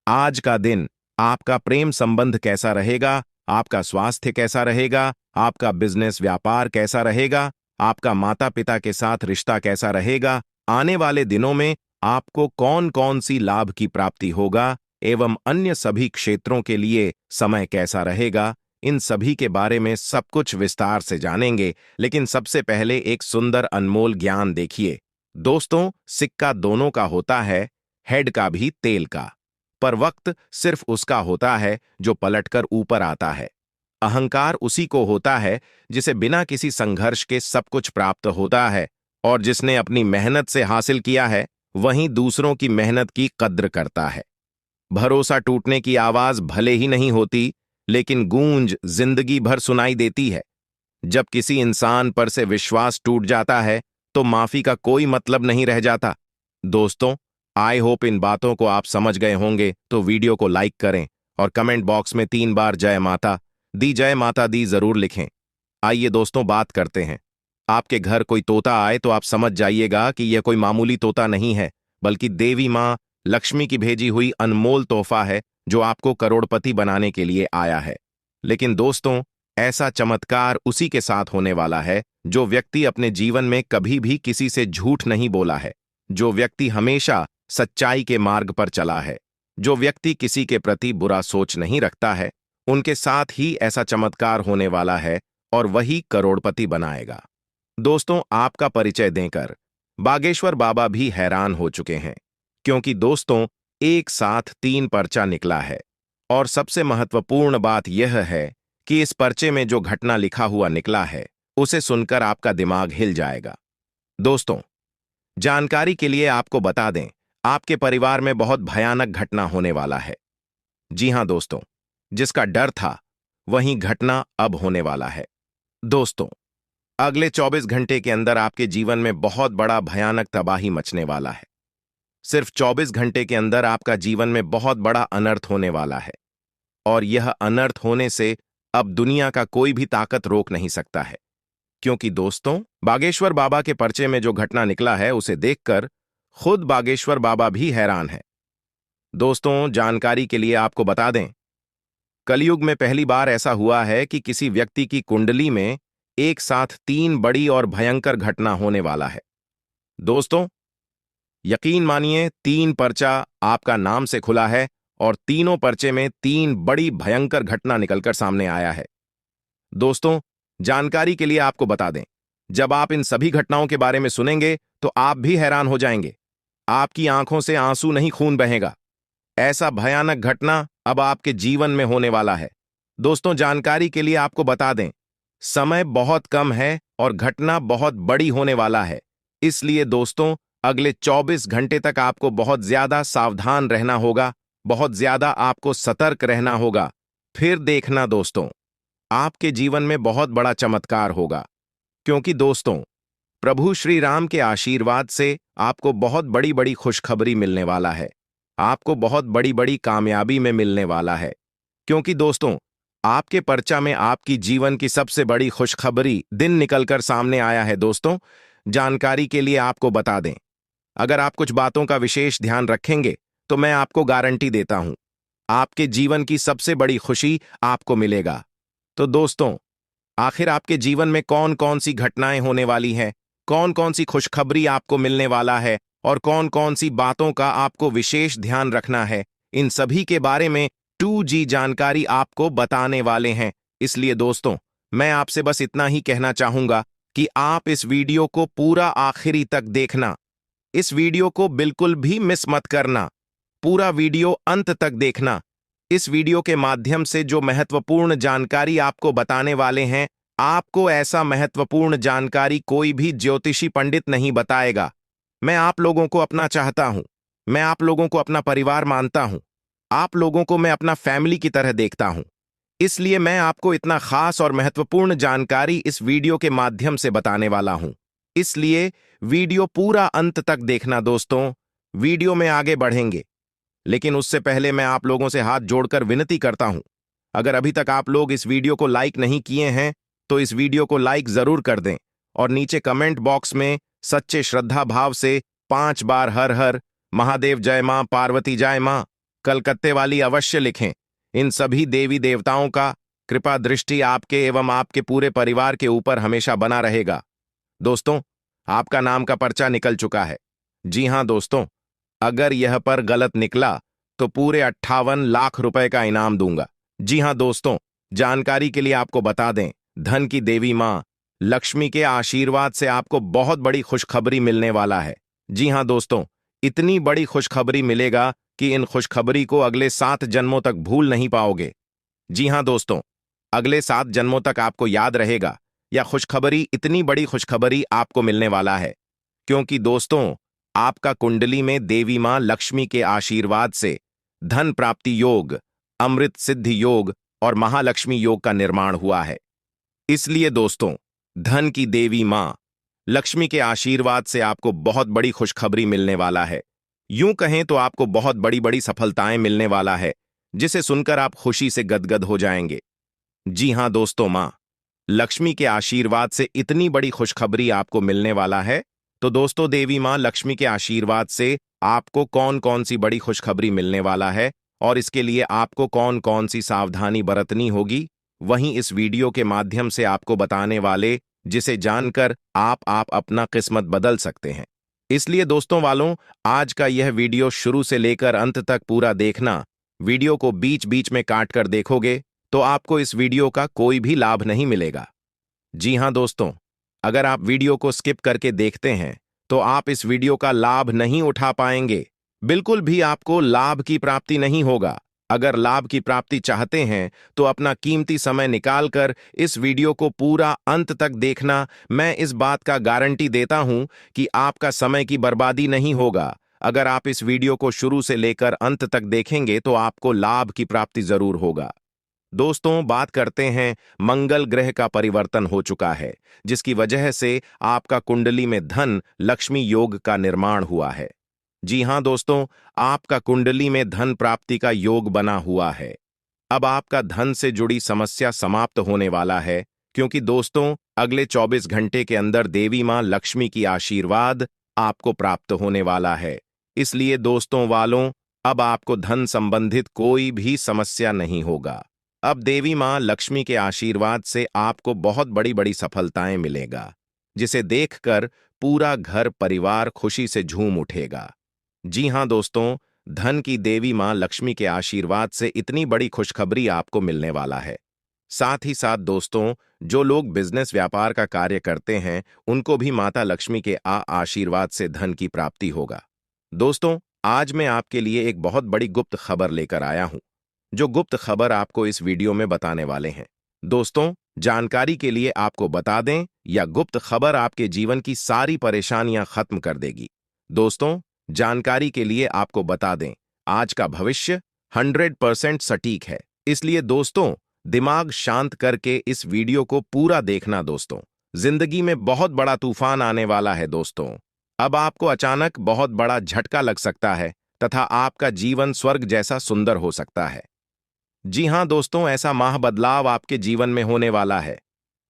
[SPEAKER 2] आज का दिन आपका प्रेम संबंध कैसा रहेगा, आपका स्वास्थ्य कैसा रहेगा, आपका बिजनेस व्यापार कैसा रहेगा, आपका माता पिता के साथ रिश्ता कैसा रहेगा, आने वाले दिनों में आपको कौन कौन सी लाभ की प्राप्ति होगा एवं अन्य सभी क्षेत्रों के लिए समय कैसा रहेगा। इन सभी के बारे में सब कुछ विस्तार से जानेंगे। लेकिन सबसे पहले एक सुंदर अनमोल ज्ञान देखिए दोस्तों, सिक्का दोनों का होता है, हेड का भी तेल का, पर वक्त सिर्फ उसका होता है जो पलटकर ऊपर आता है। अहंकार उसी को होता है जिसे बिना किसी संघर्ष के सब कुछ प्राप्त होता है, और जिसने अपनी मेहनत से हासिल किया है वहीं दूसरों की मेहनत की कद्र करता है। भरोसा टूटने की आवाज भले ही नहीं होती, लेकिन गूंज जिंदगी भर सुनाई देती है। जब किसी इंसान पर से विश्वास टूट जाता है तो माफी का कोई मतलब नहीं रह जाता। दोस्तों, आई होप इन बातों को आप समझ गए होंगे, तो वीडियो को लाइक करें और कमेंट बॉक्स में 3 बार जय माता दी जरूर लिखें। आइए दोस्तों, बात करते हैं। आपके घर कोई तोता आए तो आप समझ जाइएगा कि यह कोई मामूली तोता नहीं है, बल्कि देवी मां लक्ष्मी की भेजी हुई अनमोल तोहफा है, जो आपको करोड़पति बनाने के लिए आया है। लेकिन दोस्तों, ऐसा चमत्कार उसी के साथ होने वाला है जो व्यक्ति अपने जीवन में कभी भी किसी से झूठ नहीं बोला है, जो व्यक्ति हमेशा सच्चाई के मार्ग पर चला है, जो व्यक्ति किसी के प्रति बुरा सोच नहीं रखता है, उनके साथ ही ऐसा चमत्कार होने वाला है और वही करोड़पति बनाएगा। दोस्तों, आपका परिचय देकर बागेश्वर बाबा भी हैरान हो चुके हैं, क्योंकि दोस्तों एक साथ 3 पर्चा निकला है। और सबसे महत्वपूर्ण बात यह है कि इस पर्चे में जो घटना लिखा हुआ निकला है उसे सुनकर आपका दिमाग हिल जाएगा। दोस्तों, जानकारी के लिए आपको बता दें, आपके परिवार में बहुत भयानक घटना होने वाला है। जी हां दोस्तों, जिसका डर था वही घटना अब होने वाला है। दोस्तों, अगले 24 घंटे के अंदर आपके जीवन में बहुत बड़ा भयानक तबाही मचने वाला है। सिर्फ 24 घंटे के अंदर आपका जीवन में बहुत बड़ा अनर्थ होने वाला है, और यह अनर्थ होने से अब दुनिया का कोई भी ताकत रोक नहीं सकता है। क्योंकि दोस्तों, बागेश्वर बाबा के पर्चे में जो घटना निकला है उसे देखकर खुद बागेश्वर बाबा भी हैरान है। दोस्तों, जानकारी के लिए आपको बता दें, कलयुग में पहली बार ऐसा हुआ है कि किसी व्यक्ति की कुंडली में एक साथ 3 बड़ी और भयंकर घटना होने वाला है। दोस्तों, यकीन मानिए 3 पर्चा आपका नाम से खुला है और तीनों पर्चे में 3 बड़ी भयंकर घटना निकलकर सामने आया है। दोस्तों, जानकारी के लिए आपको बता दें, जब आप इन सभी घटनाओं के बारे में सुनेंगे तो आप भी हैरान हो जाएंगे। आपकी आंखों से आंसू नहीं खून बहेगा। ऐसा भयानक घटना अब आपके जीवन में होने वाला है। दोस्तों, जानकारी के लिए आपको बता दें, समय बहुत कम है और घटना बहुत बड़ी होने वाला है। इसलिए दोस्तों, अगले 24 घंटे तक आपको बहुत ज्यादा सावधान रहना होगा, बहुत ज्यादा आपको सतर्क रहना होगा। फिर देखना दोस्तों, आपके जीवन में बहुत बड़ा चमत्कार होगा। क्योंकि दोस्तों, प्रभु श्री राम के आशीर्वाद से आपको बहुत बड़ी बड़ी खुशखबरी मिलने वाला है। आपको बहुत बड़ी बड़ी कामयाबी में मिलने वाला है। क्योंकि दोस्तों, आपके पर्चा में आपकी जीवन की सबसे बड़ी खुशखबरी दिन निकलकर सामने आया है। दोस्तों, जानकारी के लिए आपको बता दें, अगर आप कुछ बातों का विशेष ध्यान रखेंगे तो मैं आपको गारंटी देता हूं, आपके जीवन की सबसे बड़ी खुशी आपको मिलेगा। तो दोस्तों, आखिर आपके जीवन में कौन कौन सी घटनाएं होने वाली हैं, कौन कौन सी खुशखबरी आपको मिलने वाला है और कौन कौन सी बातों का आपको विशेष ध्यान रखना है, इन सभी के बारे में 2G जानकारी आपको बताने वाले हैं। इसलिए दोस्तों, मैं आपसे बस इतना ही कहना चाहूंगा कि आप इस वीडियो को पूरा आखिरी तक देखना। इस वीडियो को बिल्कुल भी मिस मत करना। पूरा वीडियो अंत तक देखना। इस वीडियो के माध्यम से जो महत्वपूर्ण जानकारी आपको बताने वाले हैं, आपको ऐसा महत्वपूर्ण जानकारी कोई भी ज्योतिषी पंडित नहीं बताएगा। मैं आप लोगों को अपना चाहता हूं, मैं आप लोगों को अपना परिवार मानता हूं, आप लोगों को मैं अपना फैमिली की तरह देखता हूं। इसलिए मैं आपको इतना खास और महत्वपूर्ण जानकारी इस वीडियो के माध्यम से बताने वाला हूं। इसलिए वीडियो पूरा अंत तक देखना दोस्तों। वीडियो में आगे बढ़ेंगे, लेकिन उससे पहले मैं आप लोगों से हाथ जोड़कर विनती करता हूं, अगर अभी तक आप लोग इस वीडियो को लाइक नहीं किए हैं तो इस वीडियो को लाइक जरूर कर दें और नीचे कमेंट बॉक्स में सच्चे श्रद्धा भाव से 5 बार हर हर महादेव जय मां पार्वती जय मां कलकत्ते वाली अवश्य लिखें। इन सभी देवी देवताओं का कृपा दृष्टि आपके एवं आपके पूरे परिवार के ऊपर हमेशा बना रहेगा। दोस्तों, आपका नाम का पर्चा निकल चुका है। जी हां दोस्तों, अगर यह पर गलत निकला तो पूरे 58 लाख रुपए का इनाम दूंगा। जी हां दोस्तों, जानकारी के लिए आपको बता दें, धन की देवी मां लक्ष्मी के आशीर्वाद से आपको बहुत बड़ी खुशखबरी मिलने वाला है। जी हां दोस्तों, इतनी बड़ी खुशखबरी मिलेगा कि इन खुशखबरी को अगले 7 जन्मों तक भूल नहीं पाओगे। जी हां दोस्तों, अगले 7 जन्मों तक आपको याद रहेगा। यह खुशखबरी, इतनी बड़ी खुशखबरी आपको मिलने वाला है क्योंकि दोस्तों, आपका कुंडली में देवी मां लक्ष्मी के आशीर्वाद से धन प्राप्ति योग, अमृत सिद्धि योग और महालक्ष्मी योग का निर्माण हुआ है। इसलिए दोस्तों, धन की देवी मां लक्ष्मी के आशीर्वाद से आपको बहुत बड़ी खुशखबरी मिलने वाला है। यूं कहें तो आपको बहुत बड़ी बड़ी सफलताएं मिलने वाला है, जिसे सुनकर आप खुशी से गदगद हो जाएंगे। जी हां दोस्तों, मां लक्ष्मी के आशीर्वाद से इतनी बड़ी खुशखबरी आपको मिलने वाला है। तो दोस्तों, देवी मां लक्ष्मी के आशीर्वाद से आपको कौन कौन सी बड़ी खुशखबरी मिलने वाला है और इसके लिए आपको कौन कौन सी सावधानी बरतनी होगी, वहीं इस वीडियो के माध्यम से आपको बताने वाले, जिसे जानकर आप अपना किस्मत बदल सकते हैं। इसलिए दोस्तों वालों, आज का यह वीडियो शुरू से लेकर अंत तक पूरा देखना। वीडियो को बीच बीच में काट कर देखोगे तो आपको इस वीडियो का कोई भी लाभ नहीं मिलेगा। जी हां दोस्तों, अगर आप वीडियो को स्किप करके देखते हैं तो आप इस वीडियो का लाभ नहीं उठा पाएंगे। बिल्कुल भी आपको लाभ की प्राप्ति नहीं होगा। अगर लाभ की प्राप्ति चाहते हैं तो अपना कीमती समय निकालकर इस वीडियो को पूरा अंत तक देखना। मैं इस बात का गारंटी देता हूं कि आपका समय की बर्बादी नहीं होगा। अगर आप इस वीडियो को शुरू से लेकर अंत तक देखेंगे तो आपको लाभ की प्राप्ति जरूर होगा। दोस्तों, बात करते हैं मंगल ग्रह का परिवर्तन हो चुका है, जिसकी वजह से आपका कुंडली में धन लक्ष्मी योग का निर्माण हुआ है। जी हां दोस्तों, आपका कुंडली में धन प्राप्ति का योग बना हुआ है। अब आपका धन से जुड़ी समस्या समाप्त होने वाला है, क्योंकि दोस्तों अगले 24 घंटे के अंदर देवी मां लक्ष्मी की आशीर्वाद आपको प्राप्त होने वाला है। इसलिए दोस्तों वालों, अब आपको धन संबंधित कोई भी समस्या नहीं होगा। अब देवी मां लक्ष्मी के आशीर्वाद से आपको बहुत बड़ी बड़ी सफलताएं मिलेगा, जिसे देखकर पूरा घर परिवार खुशी से झूम उठेगा। जी हां दोस्तों, धन की देवी मां लक्ष्मी के आशीर्वाद से इतनी बड़ी खुशखबरी आपको मिलने वाला है। साथ ही साथ दोस्तों, जो लोग बिजनेस व्यापार का कार्य करते हैं उनको भी माता लक्ष्मी के आशीर्वाद से धन की प्राप्ति होगा। दोस्तों, आज मैं आपके लिए एक बहुत बड़ी गुप्त खबर लेकर आया हूं, जो गुप्त खबर आपको इस वीडियो में बताने वाले हैं। दोस्तों, जानकारी के लिए आपको बता दें, यह गुप्त खबर आपके जीवन की सारी परेशानियां खत्म कर देगी। दोस्तों, जानकारी के लिए आपको बता दें, आज का भविष्य 100% सटीक है। इसलिए दोस्तों, दिमाग शांत करके इस वीडियो को पूरा देखना। दोस्तों, जिंदगी में बहुत बड़ा तूफान आने वाला है। दोस्तों, अब आपको अचानक बहुत बड़ा झटका लग सकता है तथा आपका जीवन स्वर्ग जैसा सुंदर हो सकता है। जी हां दोस्तों, ऐसा महाबदलाव आपके जीवन में होने वाला है।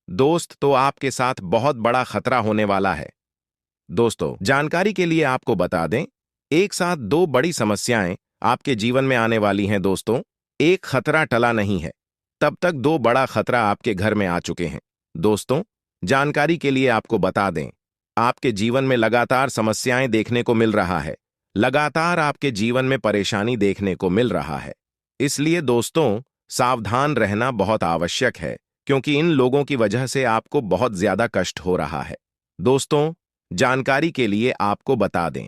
[SPEAKER 2] दोस्त, तो आपके साथ बहुत बड़ा खतरा होने वाला है। दोस्तों, जानकारी के लिए आपको बता दें, एक साथ दो बड़ी समस्याएं आपके जीवन में आने वाली हैं। दोस्तों, एक खतरा टला नहीं है, तब तक दो बड़ा खतरा आपके घर में आ चुके हैं। दोस्तों, जानकारी के लिए आपको बता दें, आपके जीवन में लगातार समस्याएं देखने को मिल रहा है। लगातार आपके जीवन में परेशानी देखने को मिल रहा है। इसलिए दोस्तों, सावधान रहना बहुत आवश्यक है, क्योंकि इन लोगों की वजह से आपको बहुत ज्यादा कष्ट हो रहा है। दोस्तों, जानकारी के लिए आपको बता दें,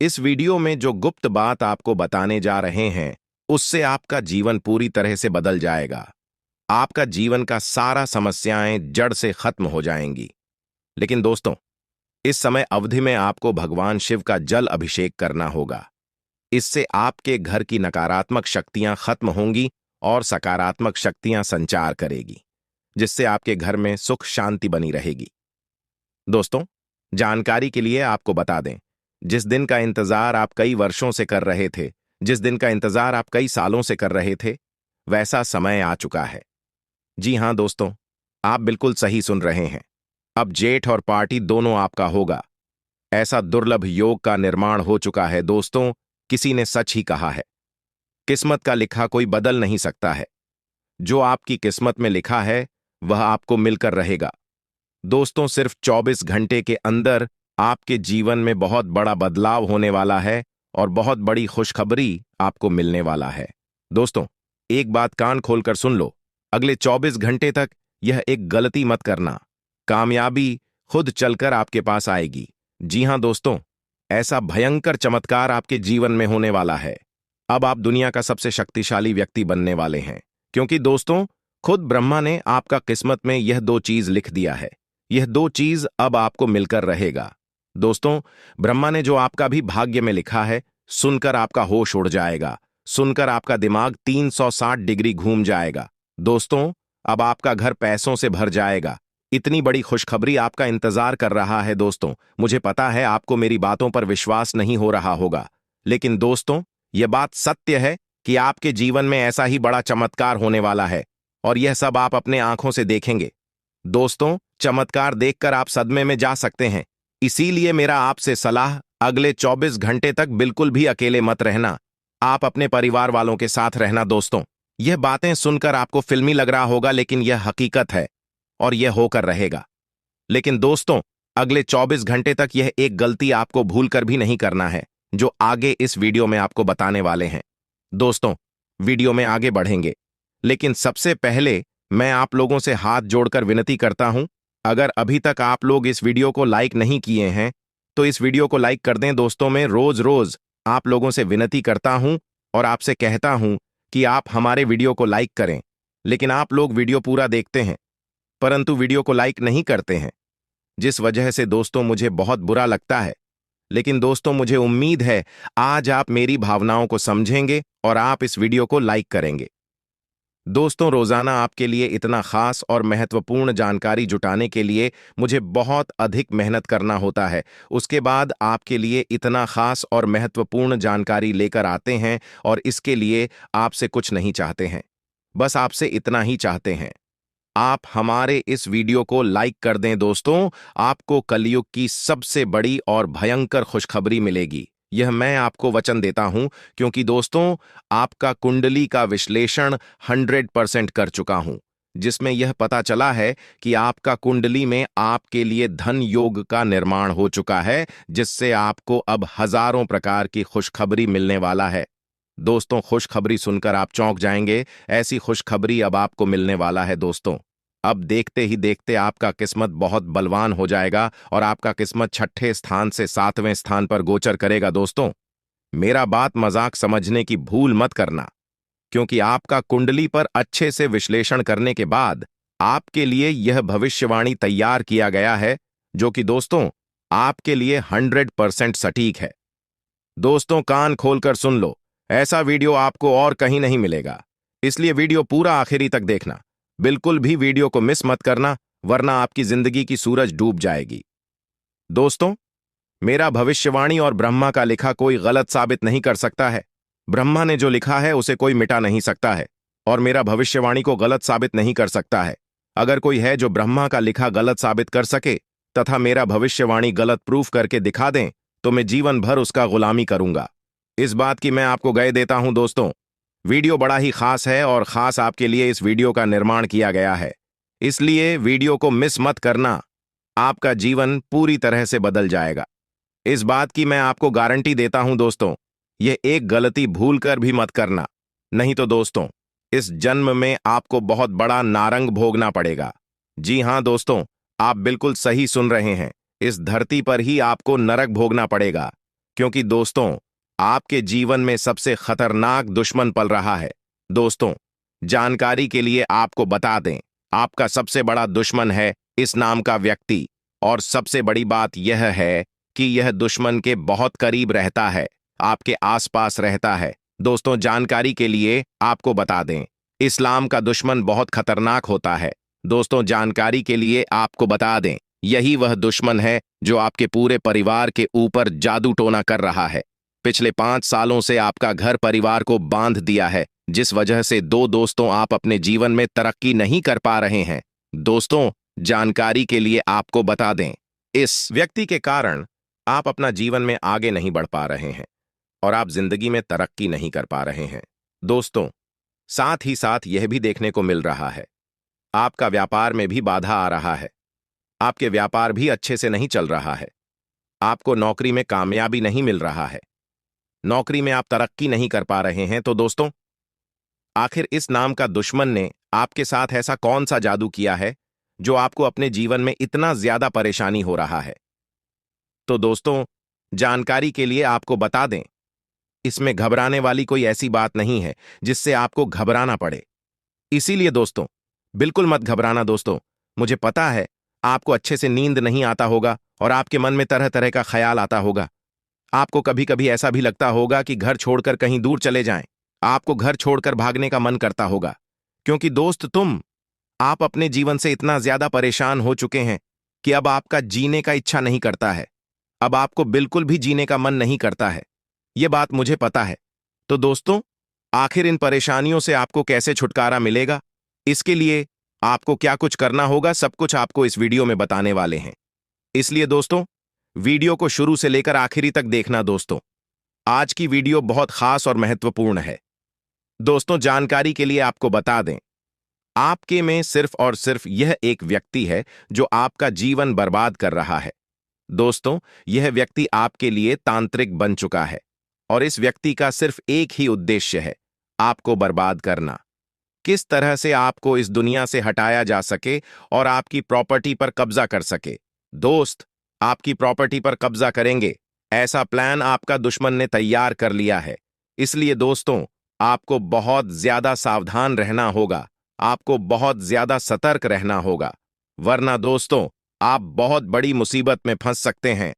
[SPEAKER 2] इस वीडियो में जो गुप्त बात आपको बताने जा रहे हैं उससे आपका जीवन पूरी तरह से बदल जाएगा। आपका जीवन का सारा समस्याएं जड़ से खत्म हो जाएंगी। लेकिन दोस्तों, इस समय अवधि में आपको भगवान शिव का जल अभिषेक करना होगा। इससे आपके घर की नकारात्मक शक्तियां खत्म होंगी और सकारात्मक शक्तियां संचार करेगी, जिससे आपके घर में सुख शांति बनी रहेगी। दोस्तों, जानकारी के लिए आपको बता दें, जिस दिन का इंतजार आप कई वर्षों से कर रहे थे, जिस दिन का इंतजार आप कई सालों से कर रहे थे, वैसा समय आ चुका है। जी हां दोस्तों, आप बिल्कुल सही सुन रहे हैं। अब जेठ और पार्टी दोनों आपका होगा। ऐसा दुर्लभ योग का निर्माण हो चुका है। दोस्तों, किसी ने सच ही कहा है, किस्मत का लिखा कोई बदल नहीं सकता है। जो आपकी किस्मत में लिखा है वह आपको मिलकर रहेगा। दोस्तों, सिर्फ 24 घंटे के अंदर आपके जीवन में बहुत बड़ा बदलाव होने वाला है और बहुत बड़ी खुशखबरी आपको मिलने वाला है। दोस्तों, एक बात कान खोलकर सुन लो, अगले 24 घंटे तक यह एक गलती मत करना। कामयाबी खुद चलकर आपके पास आएगी। जी हां दोस्तों, ऐसा भयंकर चमत्कार आपके जीवन में होने वाला है। अब आप दुनिया का सबसे शक्तिशाली व्यक्ति बनने वाले हैं, क्योंकि दोस्तों, खुद ब्रह्मा ने आपका किस्मत में यह दो चीज लिख दिया है। यह दो चीज अब आपको मिलकर रहेगा। दोस्तों, ब्रह्मा ने जो आपका भी भाग्य में लिखा है, सुनकर आपका होश उड़ जाएगा। सुनकर आपका दिमाग 360 डिग्री घूम जाएगा। दोस्तों, अब आपका घर पैसों से भर जाएगा। इतनी बड़ी खुशखबरी आपका इंतजार कर रहा है। दोस्तों, मुझे पता है आपको मेरी बातों पर विश्वास नहीं हो रहा होगा, लेकिन दोस्तों, यह बात सत्य है कि आपके जीवन में ऐसा ही बड़ा चमत्कार होने वाला है और यह सब आप अपने आंखों से देखेंगे। दोस्तों, चमत्कार देखकर आप सदमे में जा सकते हैं। इसीलिए मेरा आपसे सलाह, अगले 24 घंटे तक बिल्कुल भी अकेले मत रहना। आप अपने परिवार वालों के साथ रहना। दोस्तों, यह बातें सुनकर आपको फिल्मी लग रहा होगा, लेकिन यह हकीकत है और यह होकर रहेगा। लेकिन दोस्तों, अगले 24 घंटे तक यह एक गलती आपको भूलकर भी नहीं करना है, जो आगे इस वीडियो में आपको बताने वाले हैं। दोस्तों, वीडियो में आगे बढ़ेंगे, लेकिन सबसे पहले मैं आप लोगों से हाथ जोड़कर विनती करता हूं, अगर अभी तक आप लोग इस वीडियो को लाइक नहीं किए हैं तो इस वीडियो को लाइक कर दें दोस्तों। मैं रोज रोज आप लोगों से विनती करता हूं और आपसे कहता हूं कि आप हमारे वीडियो को लाइक करें, लेकिन आप लोग वीडियो पूरा देखते हैं परंतु वीडियो को लाइक नहीं करते हैं, जिस वजह से दोस्तों मुझे बहुत बुरा लगता है। लेकिन दोस्तों मुझे उम्मीद है आज आप मेरी भावनाओं को समझेंगे और आप इस वीडियो को लाइक करेंगे। दोस्तों रोजाना आपके लिए इतना खास और महत्वपूर्ण जानकारी जुटाने के लिए मुझे बहुत अधिक मेहनत करना होता है। उसके बाद आपके लिए इतना खास और महत्वपूर्ण जानकारी लेकर आते हैं और इसके लिए आपसे कुछ नहीं चाहते हैं, बस आपसे इतना ही चाहते हैं, आप हमारे इस वीडियो को लाइक कर दें दोस्तों। आपको कलयुग की सबसे बड़ी और भयंकर खुशखबरी मिलेगी, यह मैं आपको वचन देता हूं, क्योंकि दोस्तों आपका कुंडली का विश्लेषण 100% कर चुका हूं, जिसमें यह पता चला है कि आपका कुंडली में आपके लिए धन योग का निर्माण हो चुका है, जिससे आपको अब हजारों प्रकार की खुशखबरी मिलने वाला है। दोस्तों खुशखबरी सुनकर आप चौंक जाएंगे, ऐसी खुशखबरी अब आपको मिलने वाला है दोस्तों। अब देखते ही देखते आपका किस्मत बहुत बलवान हो जाएगा और आपका किस्मत 6ठे स्थान से 7वें स्थान पर गोचर करेगा दोस्तों। मेरा बात मजाक समझने की भूल मत करना, क्योंकि आपका कुंडली पर अच्छे से विश्लेषण करने के बाद आपके लिए यह भविष्यवाणी तैयार किया गया है, जो कि दोस्तों आपके लिए 100% सटीक है। दोस्तों कान खोलकर सुन लो, ऐसा वीडियो आपको और कहीं नहीं मिलेगा, इसलिए वीडियो पूरा आखिरी तक देखना। बिल्कुल भी वीडियो को मिस मत करना, वरना आपकी जिंदगी की सूरज डूब जाएगी। दोस्तों मेरा भविष्यवाणी और ब्रह्मा का लिखा कोई गलत साबित नहीं कर सकता है। ब्रह्मा ने जो लिखा है उसे कोई मिटा नहीं सकता है और मेरा भविष्यवाणी को गलत साबित नहीं कर सकता है। अगर कोई है जो ब्रह्मा का लिखा गलत साबित कर सके तथा मेरा भविष्यवाणी गलत प्रूफ करके दिखा दें, तो मैं जीवन भर उसका गुलामी करूंगा। इस बात की मैं आपको गवाही देता हूं दोस्तों। वीडियो बड़ा ही खास है और खास आपके लिए इस वीडियो का निर्माण किया गया है, इसलिए वीडियो को मिस मत करना, आपका जीवन पूरी तरह से बदल जाएगा। इस बात की मैं आपको गारंटी देता हूं दोस्तों, यह एक गलती भूल कर भी मत करना, नहीं तो दोस्तों इस जन्म में आपको बहुत बड़ा नारंग भोगना पड़ेगा। जी हां दोस्तों, आप बिल्कुल सही सुन रहे हैं, इस धरती पर ही आपको नरक भोगना पड़ेगा, क्योंकि दोस्तों आपके जीवन में सबसे खतरनाक दुश्मन पल रहा है। दोस्तों जानकारी के लिए आपको बता दें, आपका सबसे बड़ा दुश्मन है इस नाम का व्यक्ति, और सबसे बड़ी बात यह है कि यह दुश्मन के बहुत करीब रहता है, आपके आसपास रहता है। दोस्तों जानकारी के लिए आपको बता दें, इस्लाम का दुश्मन बहुत खतरनाक होता है। दोस्तों जानकारी के लिए आपको बता दें, यही वह दुश्मन है जो आपके पूरे परिवार के ऊपर जादू टोना कर रहा है। पिछले 5 सालों से आपका घर परिवार को बांध दिया है, जिस वजह से दोस्तों आप अपने जीवन में तरक्की नहीं कर पा रहे हैं। दोस्तों जानकारी के लिए आपको बता दें, इस व्यक्ति के कारण आप अपना जीवन में आगे नहीं बढ़ पा रहे हैं और आप जिंदगी में तरक्की नहीं कर पा रहे हैं। दोस्तों साथ ही साथ यह भी देखने को मिल रहा है, आपका व्यापार में भी बाधा आ रहा है, आपके व्यापार भी अच्छे से नहीं चल रहा है, आपको नौकरी में कामयाबी नहीं मिल रहा है, नौकरी में आप तरक्की नहीं कर पा रहे हैं। तो दोस्तों आखिर इस नाम का दुश्मन ने आपके साथ ऐसा कौन सा जादू किया है जो आपको अपने जीवन में इतना ज्यादा परेशानी हो रहा है? तो दोस्तों जानकारी के लिए आपको बता दें, इसमें घबराने वाली कोई ऐसी बात नहीं है जिससे आपको घबराना पड़े, इसीलिए दोस्तों बिल्कुल मत घबराना। दोस्तों मुझे पता है आपको अच्छे से नींद नहीं आता होगा और आपके मन में तरह तरह का ख्याल आता होगा। आपको कभी कभी ऐसा भी लगता होगा कि घर छोड़कर कहीं दूर चले जाएं, आपको घर छोड़कर भागने का मन करता होगा, क्योंकि दोस्त आप अपने जीवन से इतना ज्यादा परेशान हो चुके हैं कि अब आपका जीने का इच्छा नहीं करता है, अब आपको बिल्कुल भी जीने का मन नहीं करता है। यह बात मुझे पता है। तो दोस्तों आखिर इन परेशानियों से आपको कैसे छुटकारा मिलेगा, इसके लिए आपको क्या कुछ करना होगा, सब कुछ आपको इस वीडियो में बताने वाले हैं, इसलिए दोस्तों वीडियो को शुरू से लेकर आखिरी तक देखना। दोस्तों आज की वीडियो बहुत खास और महत्वपूर्ण है। दोस्तों जानकारी के लिए आपको बता दें, आपके में सिर्फ और सिर्फ यह एक व्यक्ति है जो आपका जीवन बर्बाद कर रहा है। दोस्तों यह व्यक्ति आपके लिए तांत्रिक बन चुका है और इस व्यक्ति का सिर्फ एक ही उद्देश्य है, आपको बर्बाद करना। किस तरह से आपको इस दुनिया से हटाया जा सके और आपकी प्रॉपर्टी पर कब्जा कर सके। दोस्त आपकी प्रॉपर्टी पर कब्जा करेंगे। ऐसा प्लान आपका दुश्मन ने तैयार कर लिया है। इसलिए दोस्तों, आपको बहुत ज्यादा सावधान रहना होगा, आपको बहुत ज्यादा सतर्क रहना होगा, वरना दोस्तों आप बहुत बड़ी मुसीबत में फंस सकते हैं।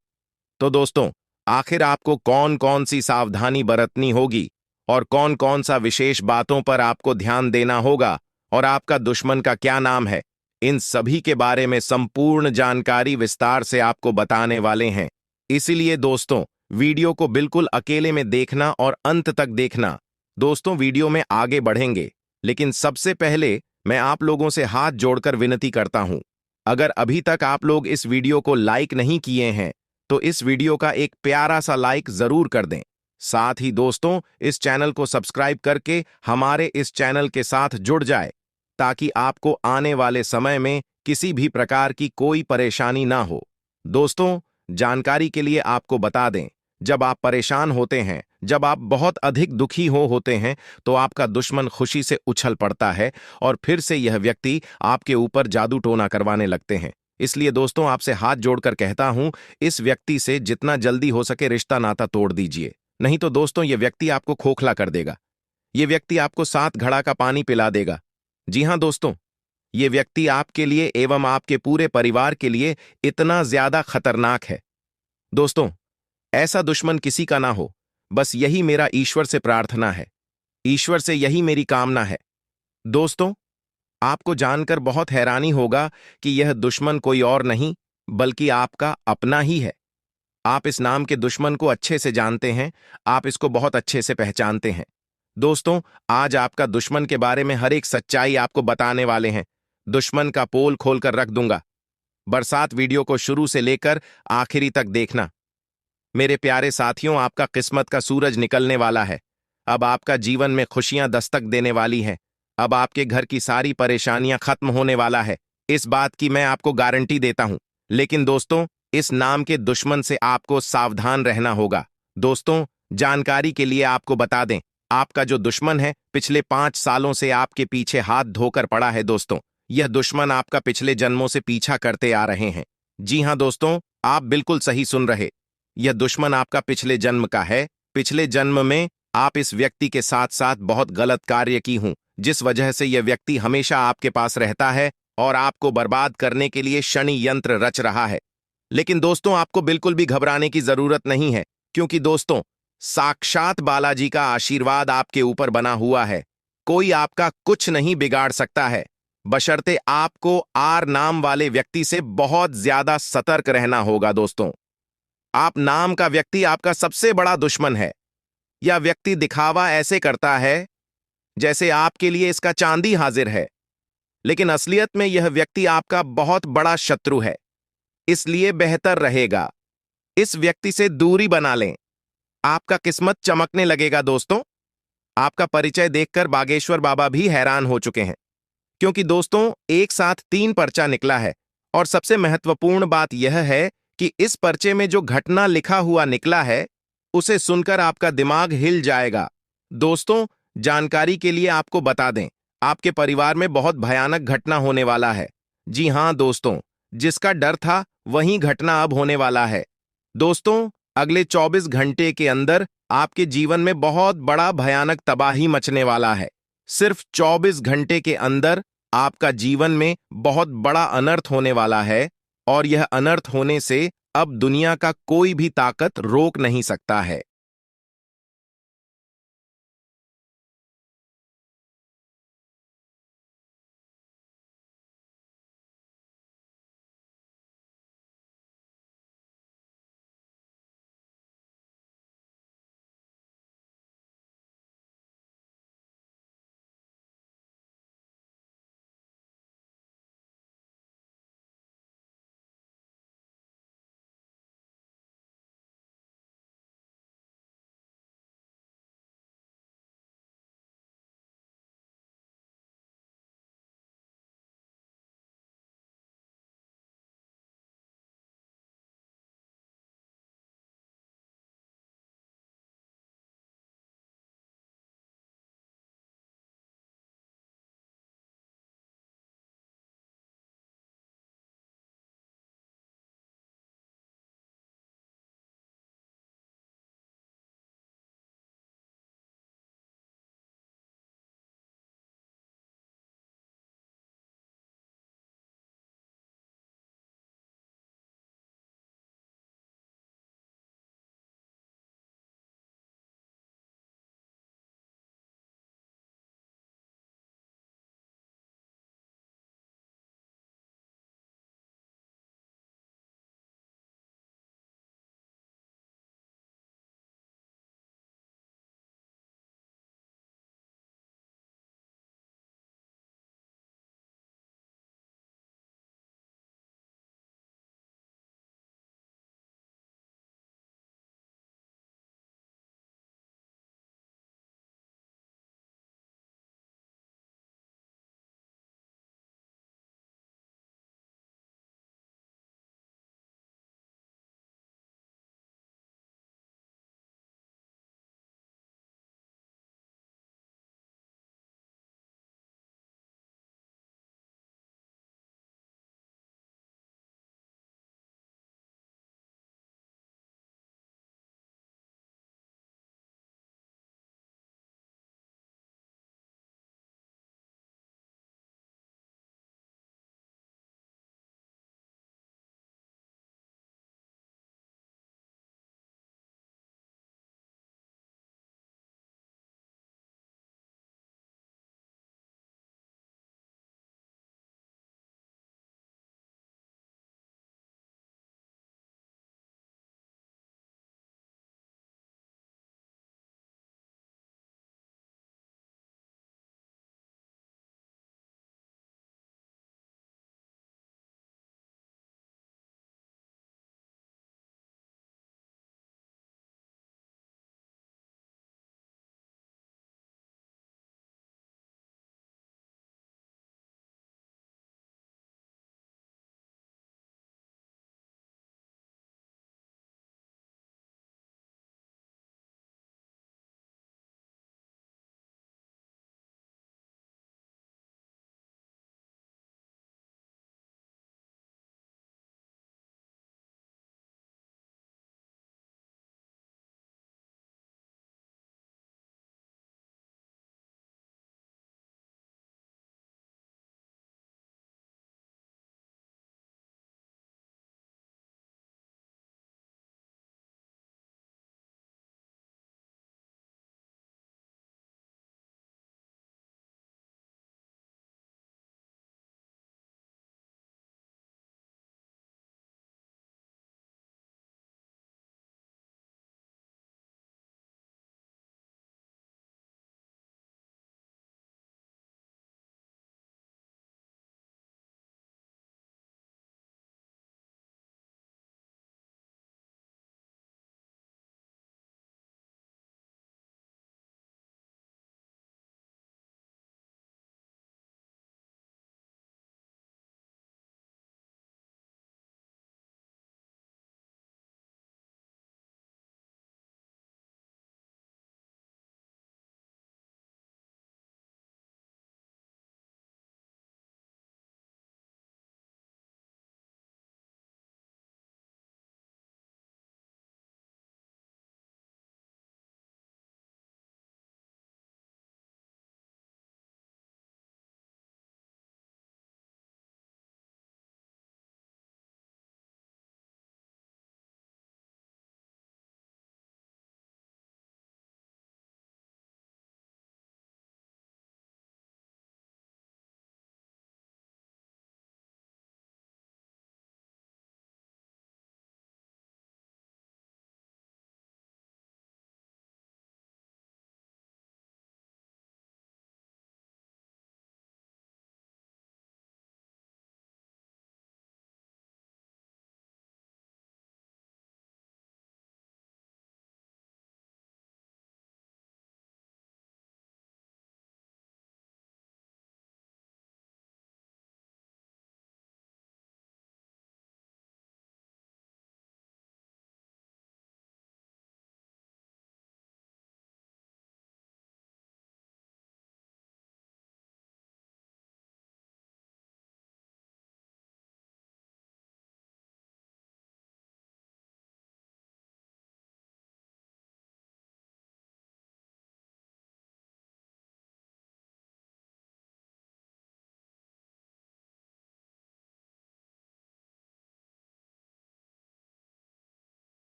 [SPEAKER 2] तो दोस्तों, आखिर आपको कौन कौन सी सावधानी बरतनी होगी और कौन कौन सा विशेष बातों पर आपको ध्यान देना होगा और आपका दुश्मन का क्या नाम है, इन सभी के बारे में संपूर्ण जानकारी विस्तार से आपको बताने वाले हैं। इसीलिए दोस्तों, वीडियो को बिल्कुल अकेले में देखना और अंत तक देखना। दोस्तों, वीडियो में आगे बढ़ेंगे, लेकिन सबसे पहले मैं आप लोगों से हाथ जोड़कर विनती करता हूं, अगर अभी तक आप लोग इस वीडियो को लाइक नहीं किए हैं तो इस वीडियो का एक प्यारा सा लाइक जरूर कर दें। साथ ही दोस्तों, इस चैनल को सब्सक्राइब करके हमारे इस चैनल के साथ जुड़ जाए, ताकि आपको आने वाले समय में किसी भी प्रकार की कोई परेशानी ना हो। दोस्तों, जानकारी के लिए आपको बता दें, जब आप परेशान होते हैं, जब आप बहुत अधिक दुखी होते हैं, तो आपका दुश्मन खुशी से उछल पड़ता है और फिर से यह व्यक्ति आपके ऊपर जादू टोना करवाने लगते हैं। इसलिए दोस्तों, आपसे हाथ जोड़कर कहता हूं, इस व्यक्ति से जितना जल्दी हो सके रिश्ता नाता तोड़ दीजिए। नहीं तो दोस्तों, यह व्यक्ति आपको खोखला कर देगा। यह व्यक्ति आपको 7 घड़ा का पानी पिला देगा। जी हां दोस्तों, यह व्यक्ति आपके लिए एवं आपके पूरे परिवार के लिए इतना ज्यादा खतरनाक है। दोस्तों, ऐसा दुश्मन किसी का ना हो, बस यही मेरा ईश्वर से प्रार्थना है, ईश्वर से यही मेरी कामना है। दोस्तों, आपको जानकर बहुत हैरानी होगा कि यह दुश्मन कोई और नहीं बल्कि आपका अपना ही है। आप इस नाम के दुश्मन को अच्छे से जानते हैं, आप इसको बहुत अच्छे से पहचानते हैं। दोस्तों, आज आपका दुश्मन के बारे में हर एक सच्चाई आपको बताने वाले हैं। दुश्मन का पोल खोलकर रख दूंगा। बरसात वीडियो को शुरू से लेकर आखिरी तक देखना। मेरे प्यारे साथियों, आपका किस्मत का सूरज निकलने वाला है। अब आपका जीवन में खुशियां दस्तक देने वाली हैं। अब आपके घर की सारी परेशानियां खत्म होने वाला है, इस बात की मैं आपको गारंटी देता हूं। लेकिन दोस्तों, इस नाम के दुश्मन से आपको सावधान रहना होगा। दोस्तों, जानकारी के लिए आपको बता दें, आपका जो दुश्मन है पिछले 5 सालों से आपके पीछे हाथ धोकर पड़ा है। दोस्तों, यह दुश्मन आपका पिछले जन्मों से पीछा करते आ रहे हैं। जी हां दोस्तों, आप बिल्कुल सही सुन रहे, यह दुश्मन आपका पिछले जन्म का है। पिछले जन्म में आप इस व्यक्ति के साथ साथ बहुत गलत कार्य की हूं, जिस वजह से यह व्यक्ति हमेशा आपके पास रहता है और आपको बर्बाद करने के लिए शनि यंत्र रच रहा है। लेकिन दोस्तों, आपको बिल्कुल भी घबराने की जरूरत नहीं है, क्योंकि दोस्तों, साक्षात बालाजी का आशीर्वाद आपके ऊपर बना हुआ है। कोई आपका कुछ नहीं बिगाड़ सकता है, बशर्ते आपको आर नाम वाले व्यक्ति से बहुत ज्यादा सतर्क रहना होगा। दोस्तों, आप नाम का व्यक्ति आपका सबसे बड़ा दुश्मन है। यह व्यक्ति दिखावा ऐसे करता है जैसे आपके लिए इसका चांदी हाजिर है, लेकिन असलियत में यह व्यक्ति आपका बहुत बड़ा शत्रु है। इसलिए बेहतर रहेगा इस व्यक्ति से दूरी बना लें। आपका किस्मत चमकने लगेगा। दोस्तों, आपका परिचय देखकर बागेश्वर बाबा भी हैरान हो चुके हैं, क्योंकि दोस्तों, एक साथ 3 पर्चा निकला है। और सबसे महत्वपूर्ण बात यह है कि इस पर्चे में जो घटना लिखा हुआ निकला है, उसे सुनकर आपका दिमाग हिल जाएगा। दोस्तों, जानकारी के लिए आपको बता दें, आपके परिवार में बहुत भयानक घटना होने वाला है। जी हां दोस्तों, जिसका डर था वही घटना अब होने वाला है। दोस्तों, अगले 24 घंटे के अंदर आपके जीवन में बहुत बड़ा भयानक तबाही मचने वाला है। सिर्फ 24 घंटे के अंदर आपका जीवन में बहुत बड़ा अनर्थ होने वाला है, और यह अनर्थ होने से अब दुनिया का कोई भी ताकत रोक नहीं सकता है।